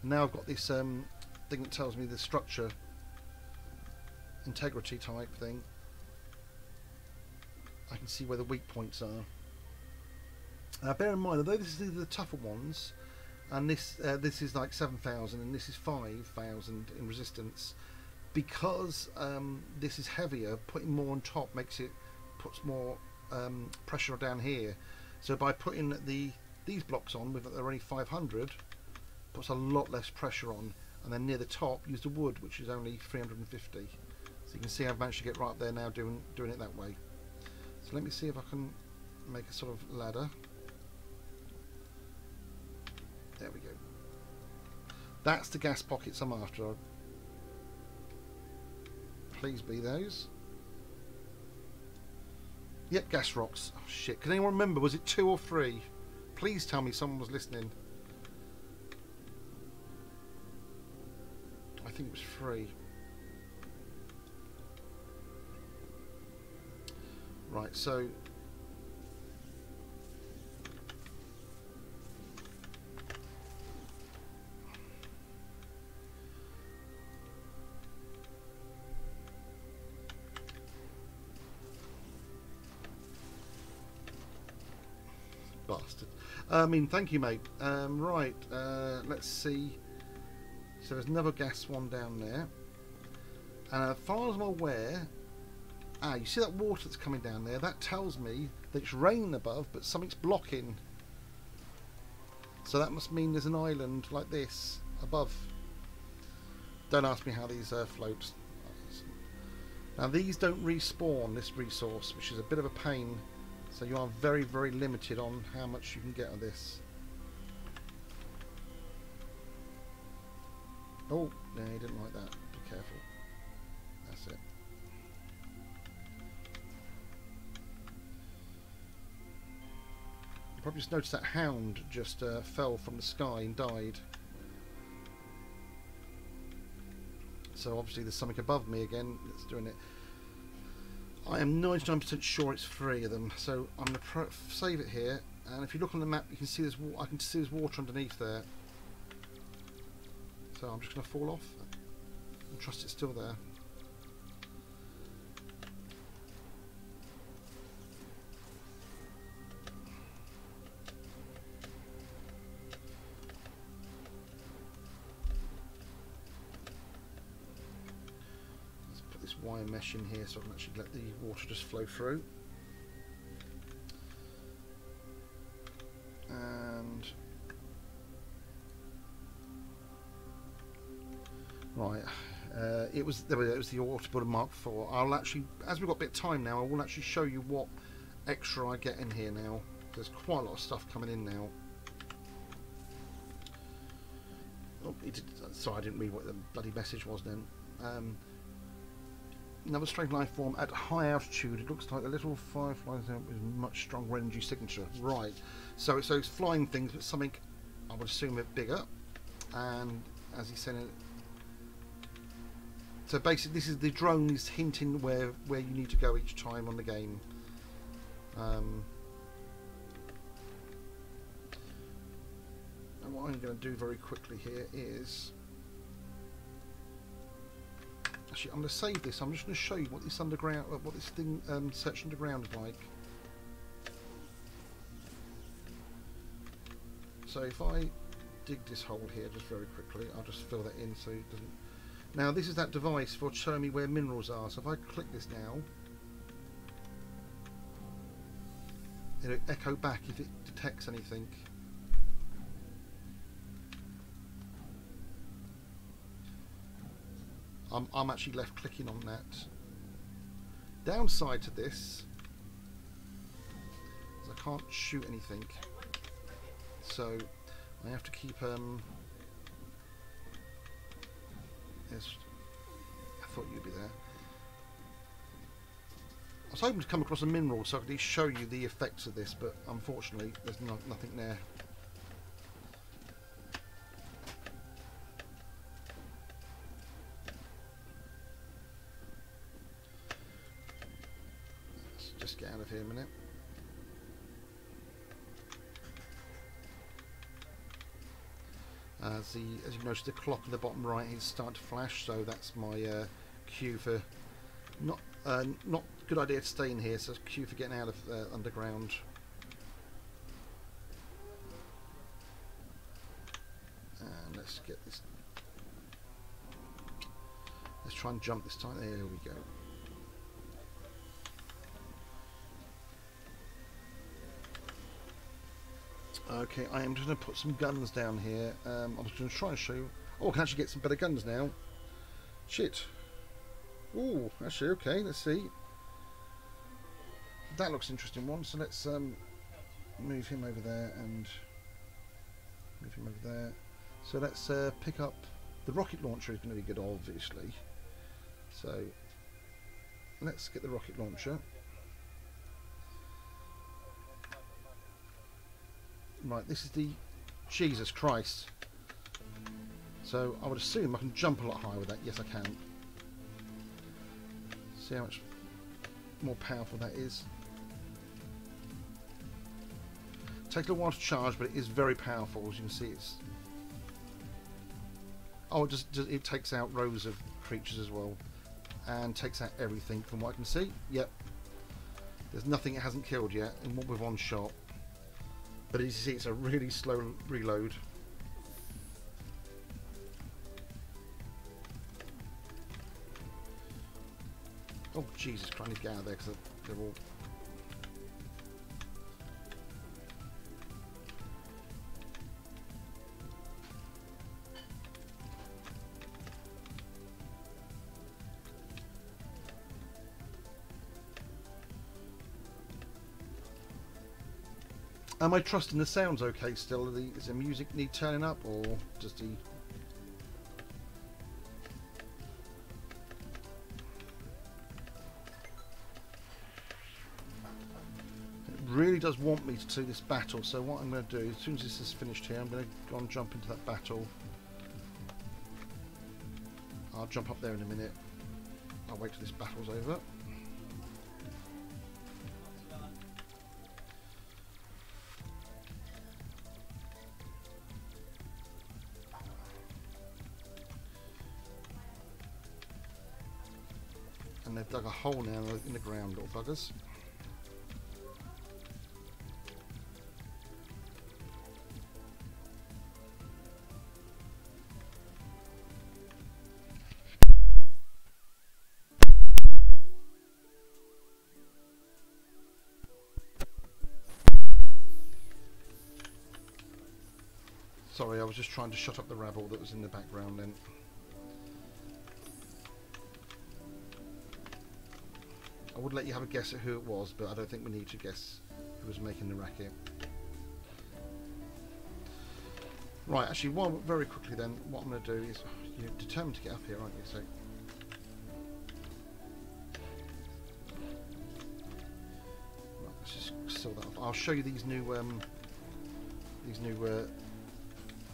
Now I've got this thing that tells me the structure integrity type thing. I can see where the weak points are. Bear in mind, although this is the tougher ones, and this is like 7,000 and this is 5,000 in resistance, because this is heavier, putting more on top puts more pressure down here. So by putting these blocks on, with they're only 500, puts a lot less pressure on, and then near the top use the wood, which is only 350. So you can see I've managed to get right up there now doing it that way. So let me see if I can make a sort of ladder. There we go. That's the gas pockets I'm after. Please be those. Yep, gas rocks. Oh shit, can anyone remember, was it 2 or 3? Please tell me someone was listening. I think it was 3. Right, so bastard. Thank you, mate. Right, let's see. So there's another gas one down there. And as far as I'm aware... you see that water that's coming down there? That tells me that it's raining above, but something's blocking. So that must mean there's an island like this above. Don't ask me how these float. Now these don't respawn, this resource, which is a bit of a pain. So you are very, very limited on how much you can get of this. Oh, no, he didn't like that. Be careful. That's it. You probably just noticed that hound just fell from the sky and died. So obviously there's something above me again that's doing it. I am 99% sure it's 3 of them. So I'm going to save it here. And if you look on the map, you can see there's I can see there's water underneath there. So I'm just going to fall off and trust it's still there. Wire mesh in here so I can actually let the water just flow through. And right, it was the waterboard Mark IV. I'll actually, as we've got a bit of time now, I will actually show you what extra I get in here now. There's quite a lot of stuff coming in now. Oh, sorry, I didn't read what the bloody message was then. Another strange life form at high altitude. It looks like a little firefly with much stronger energy signature. Right. So it's those flying things, but something I would assume a bit bigger. And as he said, so basically, this is the drone is hinting where you need to go each time on the game. And what I'm going to do very quickly here is. Actually, I'm going to save this. I'm just going to show you what this underground, what this thing, section underground is like. So if I dig this hole here just very quickly, I'll just fill that in so it doesn't. Now this is that device for showing me where minerals are. So if I click this now, it'll echo back if it detects anything. I'm actually left clicking on that. Downside to this is I can't shoot anything, so I have to keep yes, I thought you'd be there. I was hoping to come across a mineral so I could at least show you the effects of this, but unfortunately there's nothing there. Get out of here a minute. As you notice, the clock in the bottom right is starting to flash, so that's my cue for not good idea to stay in here. So it's cue for getting out of underground. And let's get this. Let's try and jump this time. There we go. Okay, I am just going to put some guns down here. I was going to try and show you. Oh, I can actually get some better guns now. Shit. Ooh, actually, okay, let's see. That looks interesting one. So let's move him over there and move him over there. So let's pick up the rocket launcher. Is going to be good, obviously. So let's get the rocket launcher. Right, this is the Jesus Christ. So I would assume I can jump a lot higher with that. Yes, I can. See how much more powerful that is. Takes a little while to charge, but it is very powerful. As you can see, it's. Oh, it takes out rows of creatures as well, and takes out everything from what I can see. Yep. There's nothing it hasn't killed yet, and with one shot. But as you see, it's a really slow reload. Oh Jesus Christ, I need to get out of there because they're all... Am I trusting the sounds okay still? Is the music need turning up, or does the... It really does want me to do this battle, so what I'm going to do, as soon as this is finished here, I'm going to go and jump into that battle. I'll jump up there in a minute. I'll wait till this battle's over. And they've dug a hole now in the ground, little buggers. Sorry, I was just trying to shut up the rabble that was in the background then. I would let you have a guess at who it was, but I don't think we need to guess who was making the racket. Right, actually, very quickly then, what I'm going to do is... You're determined to get up here, aren't you? So, right, let's just seal that off. I'll show you these new...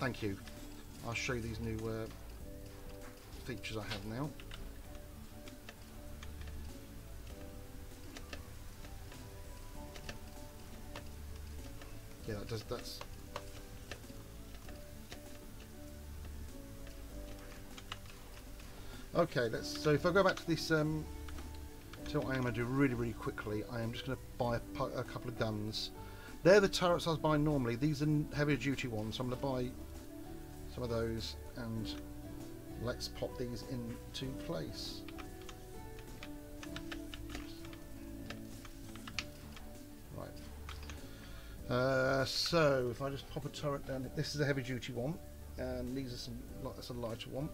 thank you. I'll show you these new features I have now. Yeah, that's... Okay, so if I go back to this, so what I am going to do really quickly, I am just going to buy a couple of guns. They're the turrets I was buying normally. These are heavier duty ones, so I'm going to buy some of those, and let's pop these into place. So if I just pop a turret down, this is a heavy duty one, and these are that's a lighter one.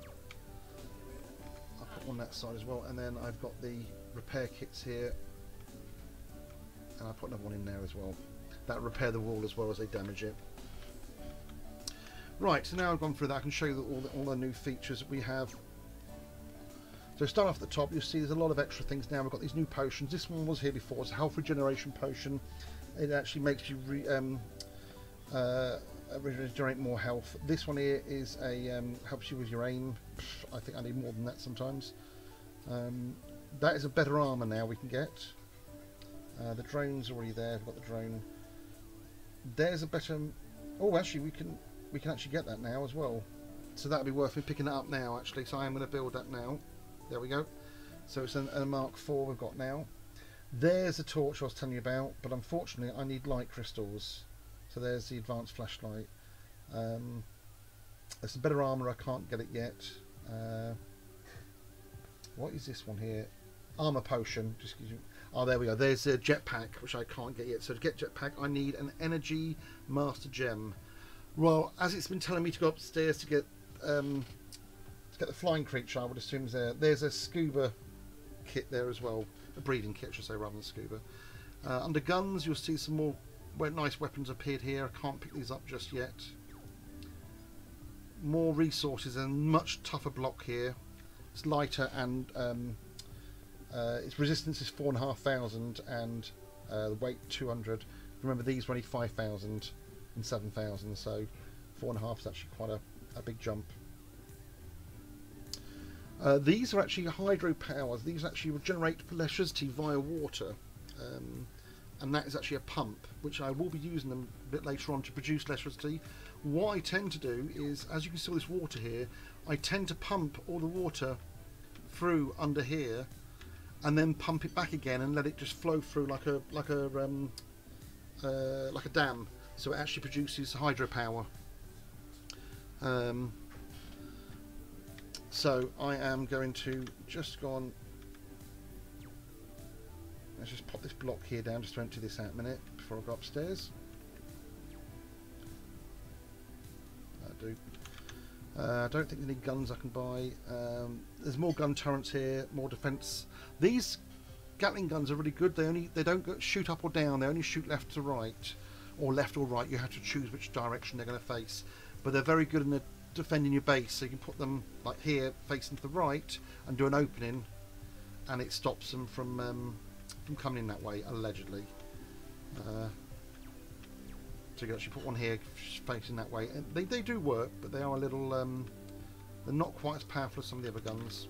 I'll put one on that side as well, and then I've got the repair kits here, and I'll put another one in there as well. That'll repair the wall as well as they damage it. Right, so now I've gone through that, I can show you all the new features that we have. So start off at the top, you'll see there's a lot of extra things now. We've got these new potions. This one was here before. It's a health regeneration potion. It actually makes you regenerate more health. This one here is helps you with your aim. I think I need more than that sometimes. That is a better armor now we can get. The drone's already there. We've got the drone. There's a better... Oh, actually we can actually get that now as well. So that'd be worth me picking that up now actually. So I am going to build that now. There we go. So it's a Mark IV we've got now. There's a torch I was telling you about, but unfortunately I need light crystals. So there's the advanced flashlight. There's some better armour, I can't get it yet. What is this one here? Armour potion. Oh, there we go. There's a jetpack, which I can't get yet. So to get jetpack, I need an energy master gem. Well, as it's been telling me to go upstairs to get the flying creature, I would assume is there. There's a scuba kit there as well. A breeding kit, I should say, rather than scuba. Under guns, you'll see some more nice weapons appeared here. I can't pick these up just yet. More resources and much tougher block here. It's lighter and its resistance is 4,500 and the weight 200. Remember, these were only 5,000 and 7,000, so 4.5 is actually quite a big jump. These are actually hydro powers. These actually regenerate electricity via water, and that is actually a pump, which I will be using them a bit later on to produce electricity. What I tend to do is, as you can see all this water here, I tend to pump all the water through under here, and then pump it back again and let it just flow through like a dam. so it actually produces hydropower. So I am going to just go on. Let's just pop this block here down just to empty this out a minute before I go upstairs. I do. I don't think there's any guns I can buy. There's more gun turrets here, more defence. These Gatling guns are really good. They don't shoot up or down. They only shoot left to right, or left or right. You have to choose which direction they're going to face. But they're very good in defending your base. So you can put them like here, facing to the right, and do an opening, and it stops them from coming in that way, allegedly. So you can actually put one here facing that way, and they do work, but they are a little they're not quite as powerful as some of the other guns.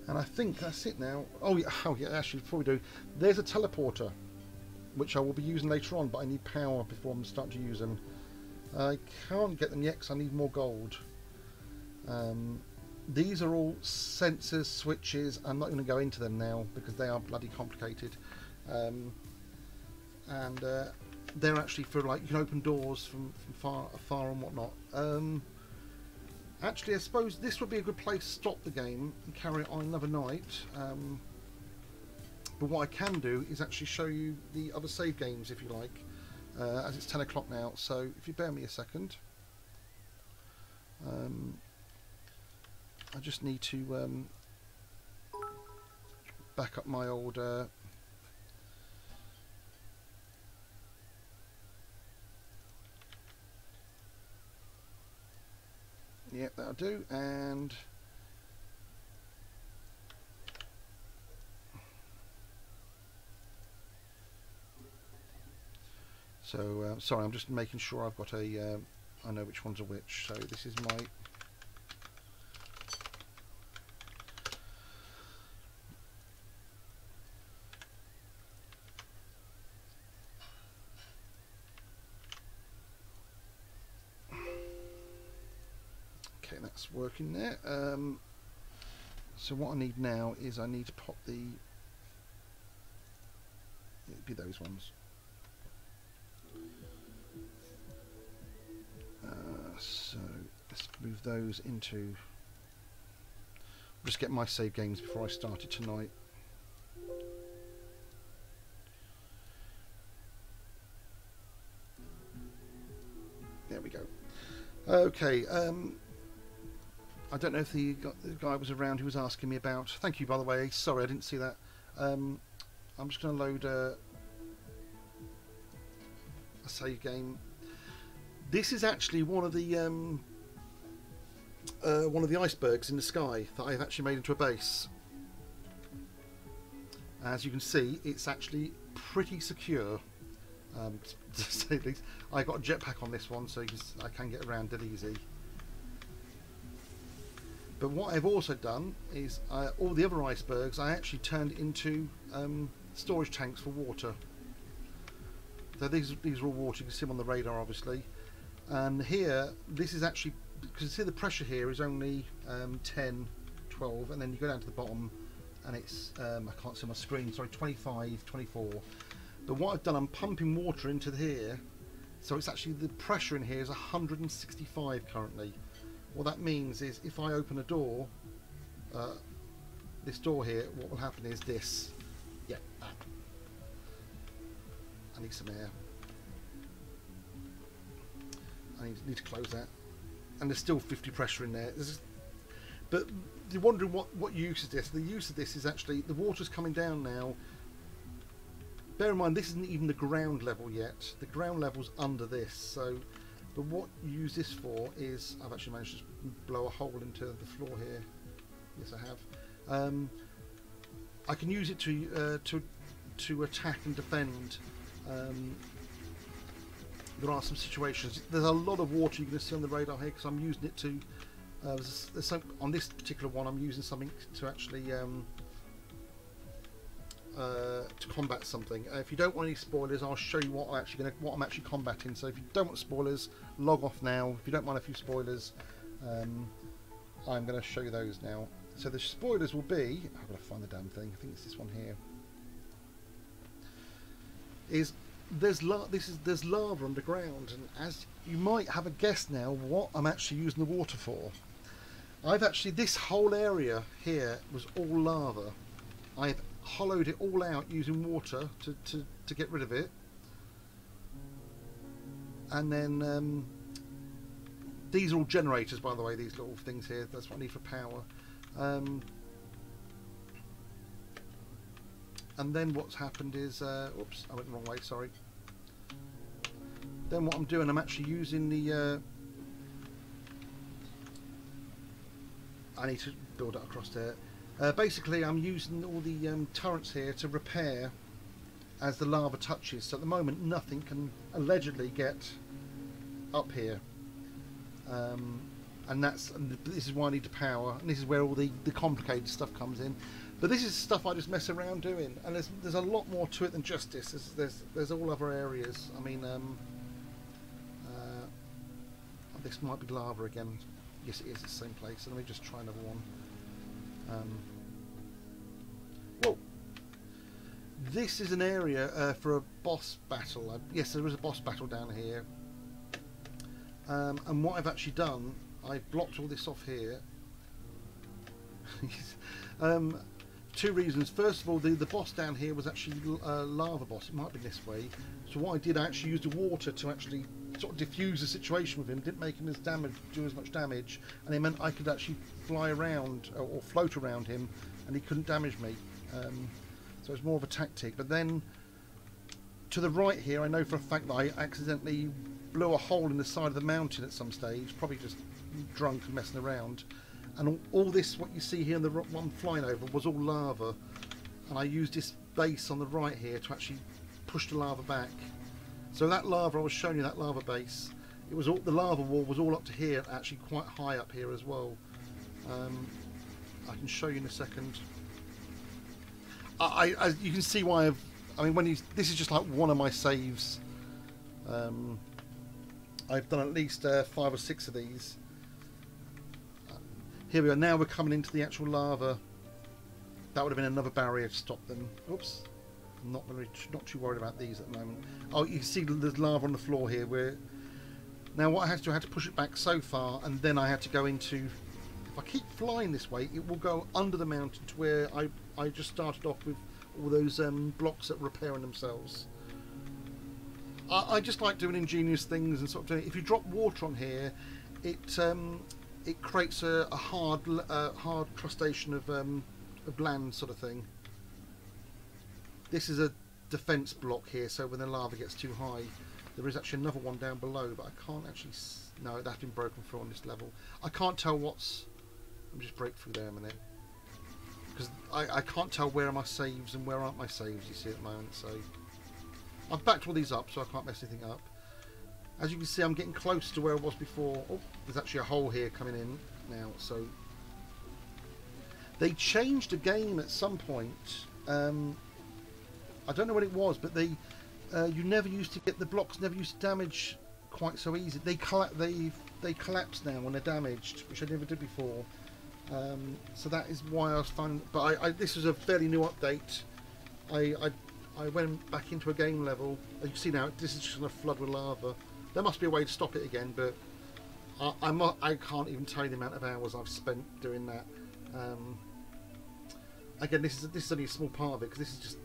And I think that's it now. Oh yeah, actually before we do, there's a teleporter which I will be using later on, but I need power before I'm starting to use them. I can't get them yet because I need more gold. These are all sensors, switches. I'm not going to go into them now because they are bloody complicated. They're actually for, like, you can open doors from far and whatnot. Actually, I suppose this would be a good place to stop the game and carry it on another night. But what I can do is actually show you the other save games if you like, as it's 10 o'clock now. So if you bear me a second. I just need to back up my old yeah, that'll do. And so sorry, I'm just making sure I've got a I know which ones are which. So this is my that's working there. So what I need now is I need to pop it'd be those ones. So let's move those into, just get my save games before I start it tonight. There we go. Okay, I don't know if the guy was around who was asking me about. Thank you, by the way. Sorry, I didn't see that. I'm just going to load a save game. This is actually one of the icebergs in the sky that I've actually made into a base. As you can see, it's actually pretty secure. To say the least. I got a jetpack on this one, so I can get around dead easy. But what I've also done is all the other icebergs I actually turned into storage tanks for water. So these are all water. You can see them on the radar, obviously. And here, this is actually, because you see the pressure here is only 10, 12, and then you go down to the bottom, and it's I can't see my screen. Sorry, 25, 24. But what I've done, I'm pumping water into here, so it's actually the pressure in here is 165 currently. What that means is if I open a door, this door here, what will happen is this. Yeah, that. I need some air. I need to close that. And there's still 50 pressure in there. But you're wondering what use is this? The use of this is actually the water's coming down now. Bear in mind, this isn't even the ground level yet. The ground level's under this. So, but what you use this for is, I've actually managed to blow a hole into the floor here. Yes, I have. I can use it to attack and defend. There are some situations. There's a lot of water you can see on the radar here because I'm using it to. There's some, on this particular one, I'm using something to actually to combat something. If you don't want any spoilers, I'll show you what I'm actually combating. So if you don't want spoilers, log off now. If you don't mind a few spoilers, I'm going to show you those now. So the spoilers will be. I've got to find the damn thing. I think it's this one here. Is there's lava underground, and as you might have a guess now, what I'm actually using the water for. This whole area here was all lava. I've hollowed it all out using water to get rid of it, and then these are all generators, by the way. These little things here, that's what I need for power. And then what's happened is, oops, I went the wrong way, sorry. Then what I'm doing, I'm actually using the, I need to build it across there. Basically, I'm using all the turrets here to repair as the lava touches. So at the moment, nothing can allegedly get up here. And this is why I need the power, and this is where all the complicated stuff comes in. But this is stuff I just mess around doing, and there's a lot more to it than just this. There's all other areas. I mean, this might be lava again. Yes, it is the same place. So let me just try another one. Whoa! This is an area for a boss battle. Yes, there is a boss battle down here. And what I've actually done, I've blocked all this off here. Two reasons. First of all, the boss down here was actually a lava boss. It might be this way. So what I did, I actually used the water to actually sort of diffuse the situation with him. Didn't make him do as much damage, and it meant I could actually fly around or float around him, and he couldn't damage me. So it's more of a tactic. But then to the right here, I know for a fact that I accidentally blew a hole in the side of the mountain at some stage, probably just drunk and messing around. And all this, what you see here in the one flying over, was all lava. And I used this base on the right here to actually push the lava back. So that lava, I was showing you that lava base, it was all, the lava wall was all up to here, actually quite high up here as well. I can show you in a second. You can see why I mean, this is just like one of my saves. I've done at least 5 or 6 of these. Here we are. Now we're coming into the actual lava. That would have been another barrier to stop them. Oops. I'm not too worried about these at the moment. Oh, you can see there's lava on the floor here. Now what I had to push it back so far, and then I had to go into. If I keep flying this way, it will go under the mountain to where I just started off with all those blocks that were repairing themselves. I just like doing ingenious things and sort of doing. If you drop water on here, it creates a hard crustation of bland sort of thing. This is a defense block here, so when the lava gets too high, there is actually another one down below, but I can't actually. No, that's been broken through on this level. I can't tell what's. Let me just break through there a minute, because I can't tell where are my saves and where aren't my saves. You see at the moment, so I've backed all these up, so I can't mess anything up. As you can see, I'm getting close to where I was before. Oh, there's actually a hole here coming in now. So they changed the game at some point. I don't know what it was, but you never used to get the blocks. Never used to damage quite so easy. They collapse now when they're damaged, which I never did before. So that is why I was finding. But this was a fairly new update. I went back into a game level. As you can see now, this is just going to flood with lava. There must be a way to stop it again, but I can't even tell you the amount of hours I've spent doing that. Again, this is only a small part of it, because this is just.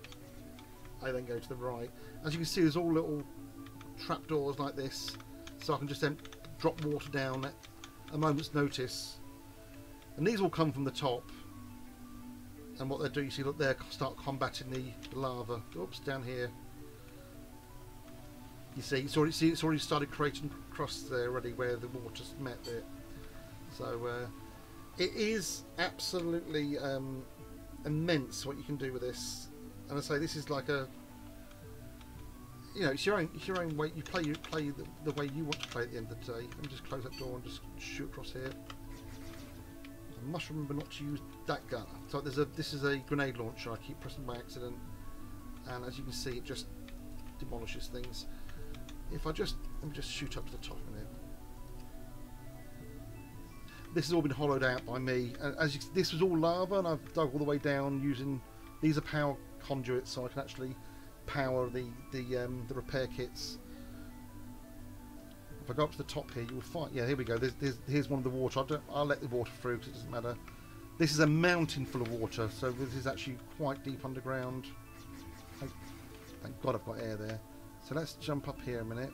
I then go to the right. As you can see, there's all little trapdoors like this, so I can just then drop water down at a moment's notice. And these will come from the top. And what they do, you see, look there, start combating the lava. Oops, down here. You see, it's already started creating crusts there already where the water's met it. So it is absolutely immense what you can do with this. And I say this is like a, it's your own way. You play the way you want to play at the end of the day. Let me just close that door and just shoot across here. I must remember not to use that gun. So this is a grenade launcher. I keep pressing by accident, and as you can see, it just demolishes things. If let me just shoot up to the top a minute. This has all been hollowed out by me. And this was all lava, and I've dug all the way down using. These are power conduits, so I can actually power the repair kits. If I go up to the top here, you will find. Yeah, here we go. Here's one of the water. I'll let the water through because it doesn't matter. This is a mountain full of water, so this is actually quite deep underground. Thank God I've got air there. So let's jump up here a minute.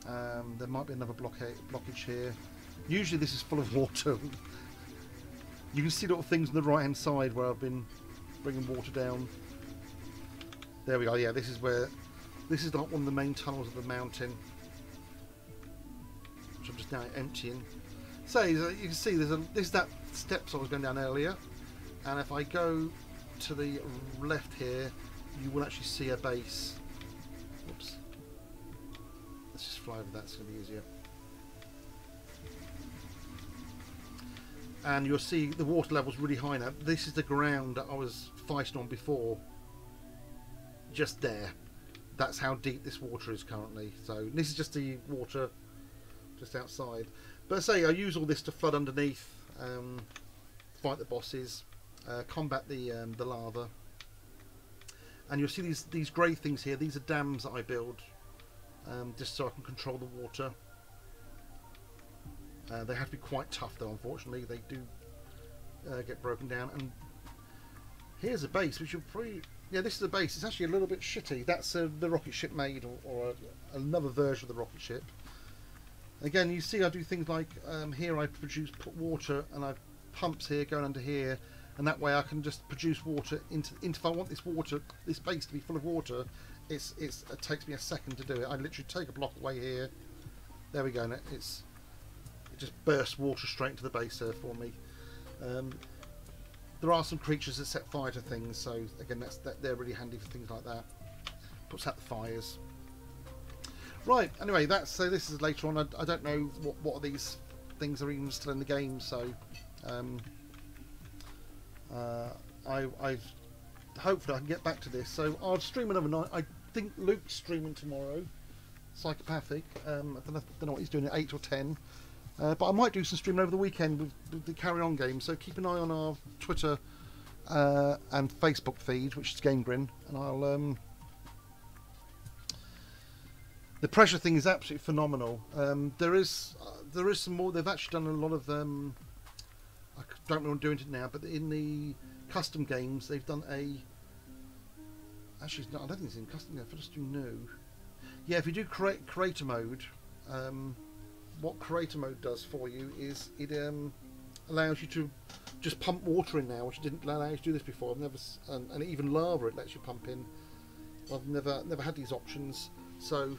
There might be another blockage here. Usually this is full of water. You can see little things on the right hand side where I've been bringing water down. There we go. Yeah, this is like one of the main tunnels of the mountain, which I'm just now emptying. So you can see there's that steps I was going down earlier, and if I go to the left here, you will actually see a base. Whoops. Let's just fly over that, it's going to be easier. And you'll see the water level's really high now. This is the ground that I was fighting on before. Just there. That's how deep this water is currently. So this is just the water just outside. But say I use all this to flood underneath, fight the bosses, combat the lava. And you'll see these grey things here. These are dams that I build, just so I can control the water. They have to be quite tough though, unfortunately. They do get broken down. And here's a base, which you'll probably... Yeah, this is a base. It's actually a little bit shitty. That's the rocket ship made, or another version of the rocket ship. Again, you see I do things like, here I put water, and I have pumps here going under here, and that way I can just produce water into if I want this base to be full of water, it takes me a second to do it. I literally take a block away here. There we go. And it just bursts water straight into the base there for me. There are some creatures that set fire to things, so again they're really handy for things like that. Puts out the fires. Right. Anyway, so this is later on. I don't know what of these things are even still in the game, so hopefully I can get back to this. So I'll stream another night. I think Luke's streaming tomorrow. Psychopathic. I don't know what he's doing at 8 or 10. But I might do some streaming over the weekend with the Carry On game. So keep an eye on our Twitter and Facebook feed, which is GameGrin, and I'll. The pressure thing is absolutely phenomenal. There is some more. They've actually done a lot of. I don't know what I'm doing it now, but in the custom games, they've done a. Actually, no, I don't think it's in custom. If I just do new. Yeah, if you do creator mode, what creator mode does for you is it allows you to just pump water in now, which didn't allow you to do this before. I've never, and even lava it lets you pump in. I've never had these options. So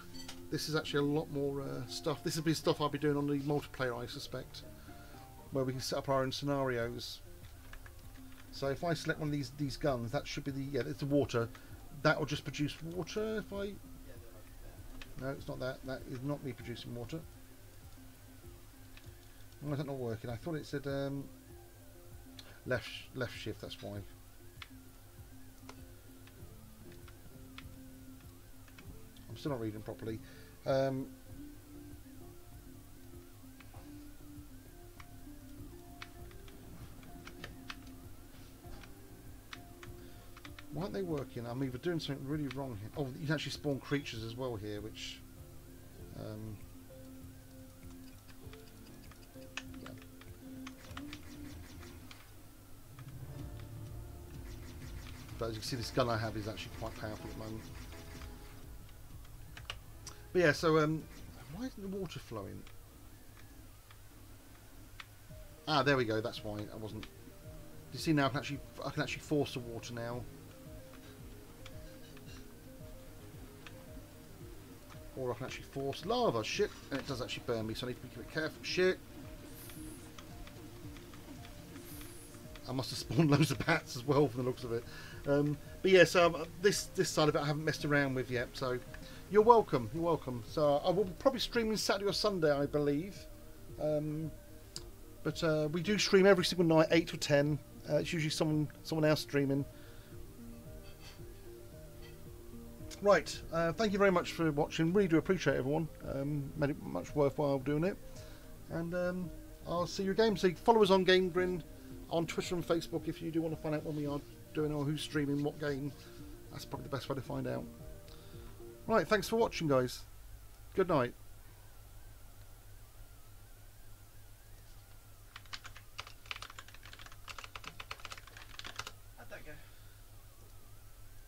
this is actually a lot more stuff. This will be stuff I'll be doing on the multiplayer, I suspect, where we can set up our own scenarios. So if I select one of these guns, that should be it's the water. That will just produce water. If I no, it's not that. That is not me producing water. Why is that not working? I thought it said left shift. That's why. I'm still not reading properly. Why aren't they working? I'm either doing something really wrong here. Oh, you can actually spawn creatures as well here, which... yeah. But as you can see, this gun I have is actually quite powerful at the moment. But yeah, so why isn't the water flowing? Ah, there we go. That's why I wasn't. You see now, I can actually force the water now, or I can actually force lava. Shit, and it does actually burn me, so I need to be a bit careful. Shit. I must have spawned loads of bats as well from the looks of it. But yeah, so this side of it I haven't messed around with yet. So you're welcome. You're welcome. So I will probably stream on Saturday or Sunday, I believe. But we do stream every single night, 8 to 10. It's usually someone else streaming. Right. Thank you very much for watching. Really do appreciate everyone. Made it much worthwhile doing it. And I'll see you again. So follow us on GameGrin on Twitter and Facebook if you do want to find out when we are doing or who's streaming what game. That's probably the best way to find out. Right, thanks for watching, guys. Good night.